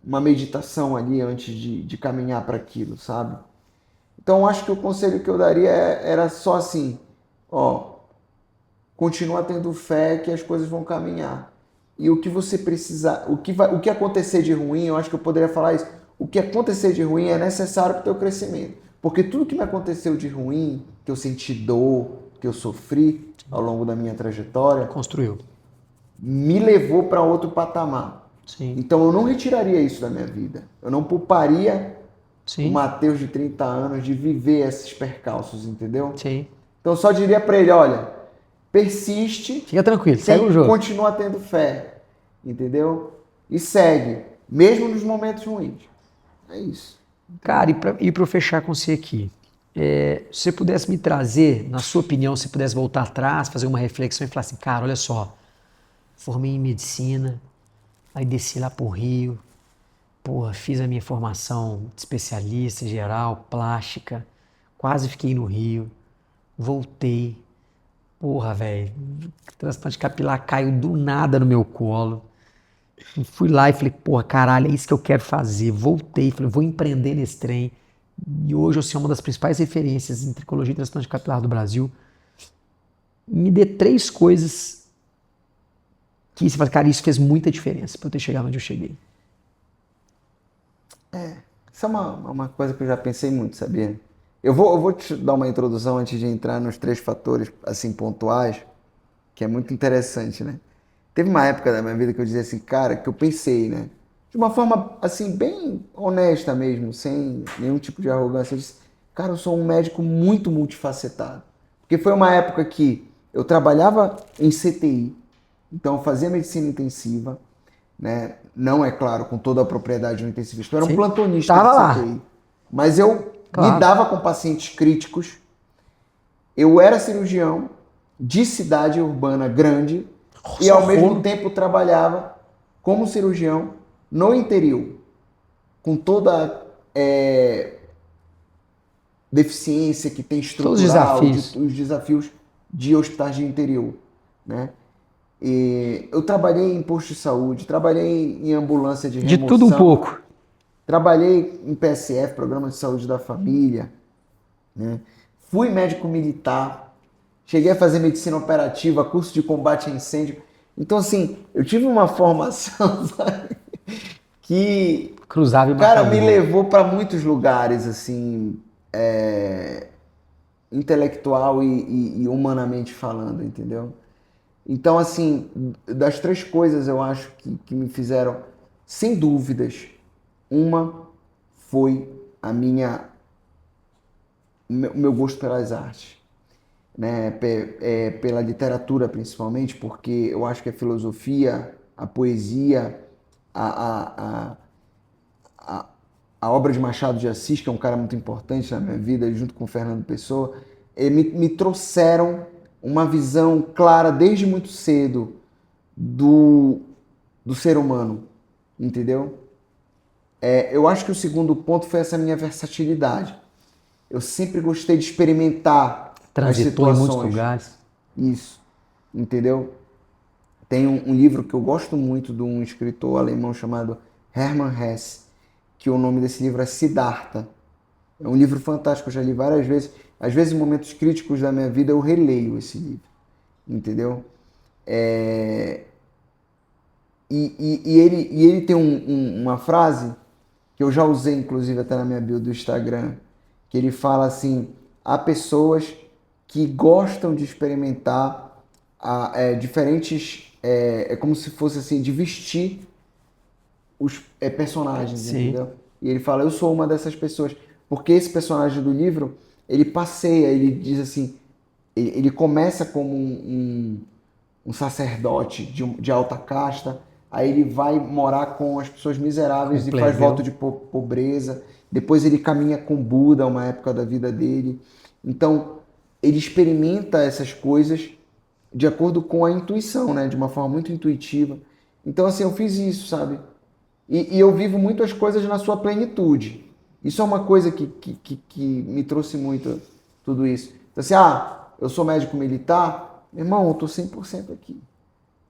uma meditação ali antes de caminhar para aquilo, sabe? Então, acho que o conselho que eu daria era só assim, ó, continua tendo fé que as coisas vão caminhar. E o que você precisar, o que acontecer de ruim, eu acho que eu poderia falar isso, o que acontecer de ruim é necessário para o teu crescimento. Porque tudo que me aconteceu de ruim, que eu senti dor, que eu sofri ao longo da minha trajetória, construiu, me levou para outro patamar. Sim. Então eu não retiraria isso da minha vida. Eu não pouparia Sim. o Matheus de 30 anos de viver esses percalços, entendeu? Sim. Então eu só diria para ele, olha, persiste. Fica tranquilo, segue o jogo. Continua tendo fé, entendeu? E segue, mesmo nos momentos ruins. É isso. Cara, e para eu fechar com você aqui, se você pudesse me trazer, na sua opinião, se pudesse voltar atrás, fazer uma reflexão e falar assim, cara, olha só, formei em medicina, aí desci lá pro Rio, porra, fiz a minha formação de especialista geral, plástica, quase fiquei no Rio, voltei, porra, velho, transplante capilar caiu do nada no meu colo. Fui lá e falei, porra, caralho, é isso que eu quero fazer. Voltei, falei, vou empreender nesse trem. E hoje eu sou uma das principais referências em tricologia e transplante capilar do Brasil. Me dê 3 coisas que você fala, cara, isso fez muita diferença pra eu ter chegado onde eu cheguei? Isso é uma coisa que eu já pensei muito, sabia? Eu vou te dar uma introdução antes de entrar nos 3 fatores, assim, pontuais, que é muito interessante, né? Teve uma época da minha vida que eu dizia assim, cara, que eu pensei, né? De uma forma, assim, bem honesta mesmo, sem nenhum tipo de arrogância. Eu disse, cara, eu sou um médico muito multifacetado. Porque foi uma época que eu trabalhava em CTI, então eu fazia medicina intensiva, né? Não, é claro, com toda a propriedade no intensivista. Eu era um Sim. plantonista Tava de lá. CTI. Mas eu Claro. lidava com pacientes críticos. Eu era cirurgião de cidade urbana grande e ao mesmo tempo trabalhava como cirurgião no interior, com toda deficiência que tem Todos os estrutural, desafios. os desafios de hospitais de interior, né? E eu trabalhei em posto de saúde, trabalhei em ambulância de De remoção, tudo um pouco. trabalhei em PSF, Programa de Saúde da Família, né? Fui médico militar, cheguei a fazer medicina operativa, curso de combate a incêndio. Então, assim, eu tive uma formação, sabe, que, Cruzava e cara, marcava me o gol. levou para muitos lugares, assim, intelectual e humanamente falando, entendeu? Então, assim, das 3 coisas eu acho que me fizeram, sem dúvidas, uma foi o meu gosto pelas artes, né? Pela literatura principalmente, porque eu acho que a filosofia, a poesia, a, a, a, a obra de Machado de Assis, que é um cara muito importante na minha vida, junto com o Fernando Pessoa, me trouxeram uma visão clara desde muito cedo do ser humano, entendeu? Eu acho que o segundo ponto foi essa minha versatilidade. Eu sempre gostei de experimentar as Transitou em muitos situações. lugares. Isso, entendeu? Tem um livro que eu gosto muito de um escritor alemão chamado Hermann Hesse, que o nome desse livro é Siddhartha. É um livro fantástico, eu já li várias vezes. Às vezes, em momentos críticos da minha vida, eu releio esse livro, entendeu? E ele tem uma frase que eu já usei, inclusive, até na minha bio do Instagram, que ele fala assim, há pessoas que gostam de experimentar diferentes, é como se fosse assim, de vestir os personagens, Sim. entendeu? E ele fala, eu sou uma dessas pessoas, porque esse personagem do livro, ele passeia, ele diz assim, ele começa como um sacerdote de alta casta, aí ele vai morar com as pessoas miseráveis Com e faz plebeu. voto de pobreza, depois ele caminha com Buda, uma época da vida dele. Então, ele experimenta essas coisas de acordo com a intuição, né? De uma forma muito intuitiva. Então, assim, eu fiz isso, sabe? E eu vivo muito as coisas na sua plenitude. Isso é uma coisa que me trouxe muito tudo isso. Então, assim, eu sou médico militar, irmão, eu tô 100% aqui.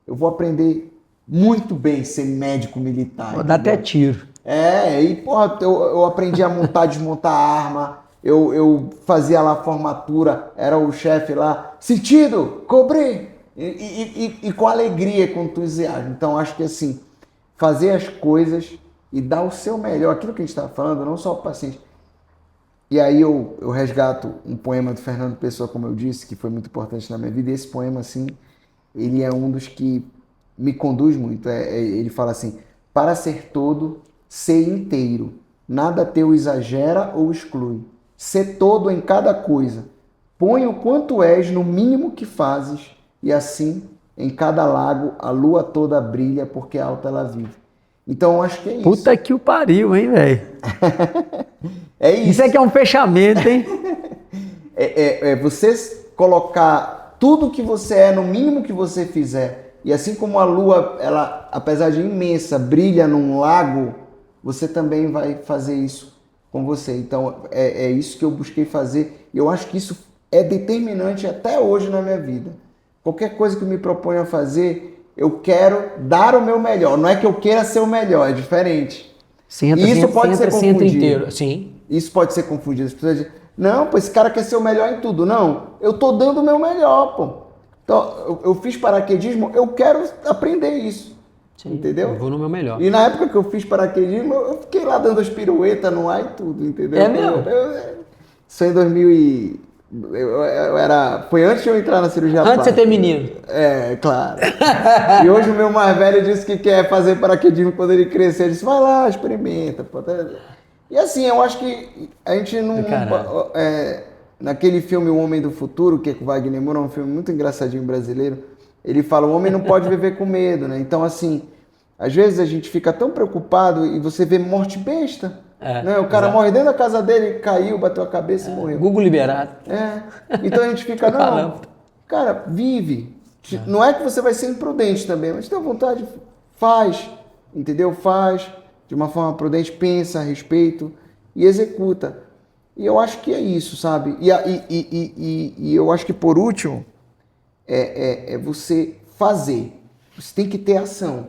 Eu vou aprender muito bem ser médico militar. Vou dar até tiro. E, porra, eu aprendi a montar, desmontar a arma, eu fazia lá a formatura, era o chefe lá, sentido, cobrei, e com alegria, com entusiasmo. Então, acho que assim, fazer as coisas e dar o seu melhor, aquilo que a gente estava falando, não só para o paciente. E aí eu resgato um poema do Fernando Pessoa, como eu disse, que foi muito importante na minha vida, e esse poema, assim, ele é um dos que me conduz muito. Ele fala assim, para ser todo, ser inteiro, nada teu exagera ou exclui, ser todo em cada coisa, põe o quanto és no mínimo que fazes, e assim, em cada lago, a lua toda brilha, porque alta ela vive. Então, eu acho que é isso. Puta que o pariu, hein, velho? É isso. Isso aqui é um fechamento, hein? Você colocar tudo que você é no mínimo que você fizer. E assim como a lua, ela, apesar de imensa, brilha num lago, você também vai fazer isso com você. Então, é isso que eu busquei fazer. E eu acho que isso é determinante até hoje na minha vida. Qualquer coisa que eu me proponho a fazer, eu quero dar o meu melhor. Não é que eu queira ser o melhor, é diferente. E isso pode ser confundido. inteiro. Sim. Isso pode ser confundido. As pessoas dizem, não, pô, esse cara quer ser o melhor em tudo. Não, eu tô dando o meu melhor, pô. Então, eu fiz paraquedismo, eu quero aprender isso. Sim, entendeu? Eu vou no meu melhor. E na época que eu fiz paraquedismo, eu fiquei lá dando as piruetas no ar e tudo, entendeu? É mesmo? Isso em 2000 e... Foi antes de eu entrar na cirurgia Antes de você ter menino. É, claro. E hoje o meu mais velho disse que quer fazer paraquedismo quando ele crescer. Ele disse, vai lá, experimenta. Pô. E assim, eu acho que a gente não... naquele filme O Homem do Futuro, que é com o Wagner Moura, um filme muito engraçadinho brasileiro, ele fala, o homem não pode viver com medo, né? Então, assim, às vezes a gente fica tão preocupado e você vê morte besta. Né? O cara morre dentro da casa dele, caiu, bateu a cabeça e morreu. Google liberado. Então a gente fica, não, cara, vive. Não é que você vai ser imprudente também, mas tem vontade, faz, entendeu? Faz de uma forma prudente, pensa a respeito e executa. E eu acho que é isso, sabe? E eu acho que por último é você fazer. Você tem que ter ação.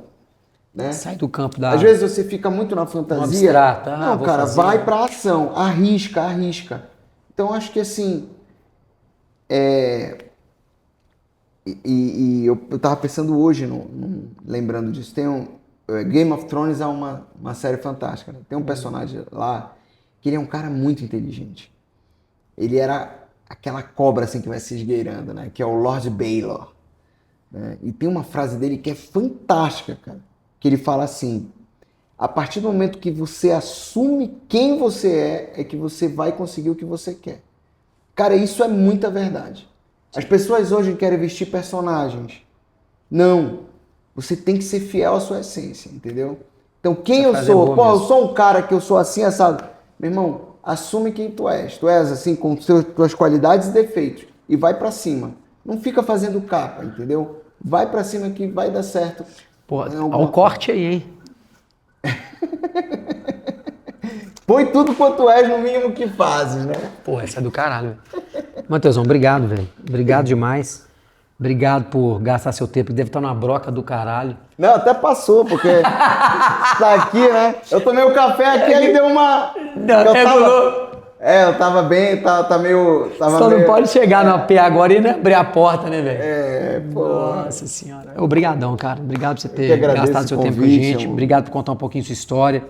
Né? Sai do campo da... Às vezes você fica muito na fantasia. Não, cara, vai pra ação. Arrisca. Então, acho que assim... eu tava pensando hoje, lembrando disso. Game of Thrones é uma série fantástica. Né? Tem um personagem lá que ele é um cara muito inteligente. Ele era aquela cobra assim que vai se esgueirando, né? Que é o Lord Baelor. Né? E tem uma frase dele que é fantástica, cara. Que ele fala assim, a partir do momento que você assume quem você é que você vai conseguir o que você quer. Cara, isso é muita verdade. As pessoas hoje querem vestir personagens. Não. Você tem que ser fiel à sua essência, entendeu? Então, quem eu sou? Pô, eu sou um cara que eu sou assim, assado. Meu irmão, assume quem tu és. Tu és assim, com tuas qualidades e defeitos. E vai pra cima. Não fica fazendo capa, entendeu? Vai pra cima que vai dar certo. Pô, olha o corte aí, hein? Põe tudo quanto és no mínimo que fazes, né? Pô, essa é do caralho. Matheusão, obrigado, velho. Obrigado demais. Obrigado por gastar seu tempo. Deve estar numa broca do caralho. Não, até passou, porque tá aqui, né? Eu tomei o café aqui, ele deu uma... Eu tava bem, tá meio... Só não pode chegar no AP agora e abrir a porta, né, velho? Pô. Nossa senhora. Obrigadão, cara. Obrigado por você ter gastado seu tempo com a gente. Obrigado por contar um pouquinho sua história.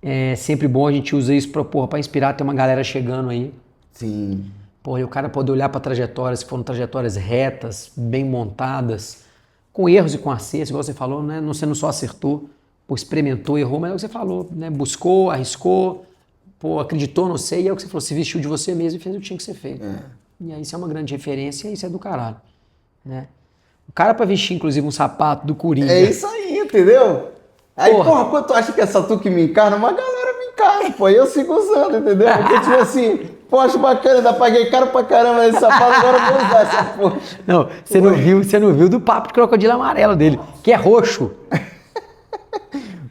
É sempre bom a gente usar isso pra inspirar, ter uma galera chegando aí. Sim. Pô, e o cara poder olhar pra trajetórias, se foram trajetórias retas, bem montadas, com erros e com acertos, igual você falou, né? Você não só acertou, pô, experimentou, errou, mas é o que você falou, né? Buscou, arriscou, pô, acreditou, não sei, e é o que você falou, se vestiu de você mesmo e fez o que tinha que ser feito. E aí isso é uma grande referência e isso é do caralho, né? O cara pra vestir, inclusive, um sapato do Coringa. É isso aí, entendeu? Aí, porra, quando tu acha que é só tu que me encarna, uma galera me encarna, pô, e eu sigo usando, entendeu? Porque, tipo assim, pô, acho bacana, ainda paguei caro pra caramba nesse sapato, agora eu vou usar essa porra. Não, você não viu do papo de crocodilo amarelo dele, que é roxo.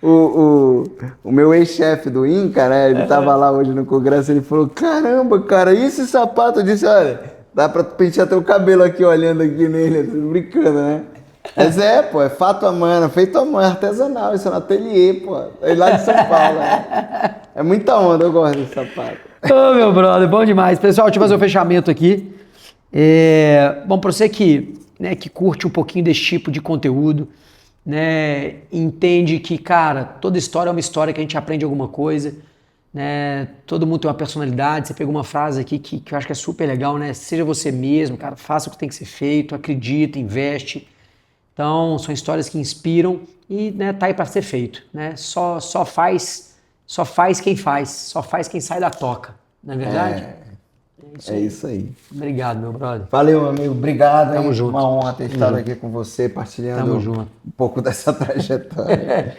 O meu ex-chefe do INCA, né, ele tava lá hoje no congresso, ele falou, caramba, cara, e esse sapato? Eu disse, olha, dá pra pentear teu cabelo aqui, olhando aqui nele, brincando, né? Mas pô, é fato à mano, feito à mão, é artesanal, isso é no ateliê, pô, é lá de São Paulo, né? É muita onda, eu gosto desse sapato. Ô, meu brother, bom demais. Pessoal, deixa eu fazer o fechamento aqui. Bom, pra você que curte um pouquinho desse tipo de conteúdo, né, entende que, cara, toda história é uma história que a gente aprende alguma coisa, né, todo mundo tem uma personalidade. Você pegou uma frase aqui que eu acho que é super legal, né, seja você mesmo, cara, faça o que tem que ser feito, acredita, investe. Então, são histórias que inspiram e, né, tá aí para ser feito, né, só faz quem faz, só faz quem sai da toca, não é verdade? É isso aí. Obrigado, meu brother. Valeu, amigo. Obrigado. Tamo junto. Uma honra ter estado aqui com você, partilhando um pouco dessa trajetória.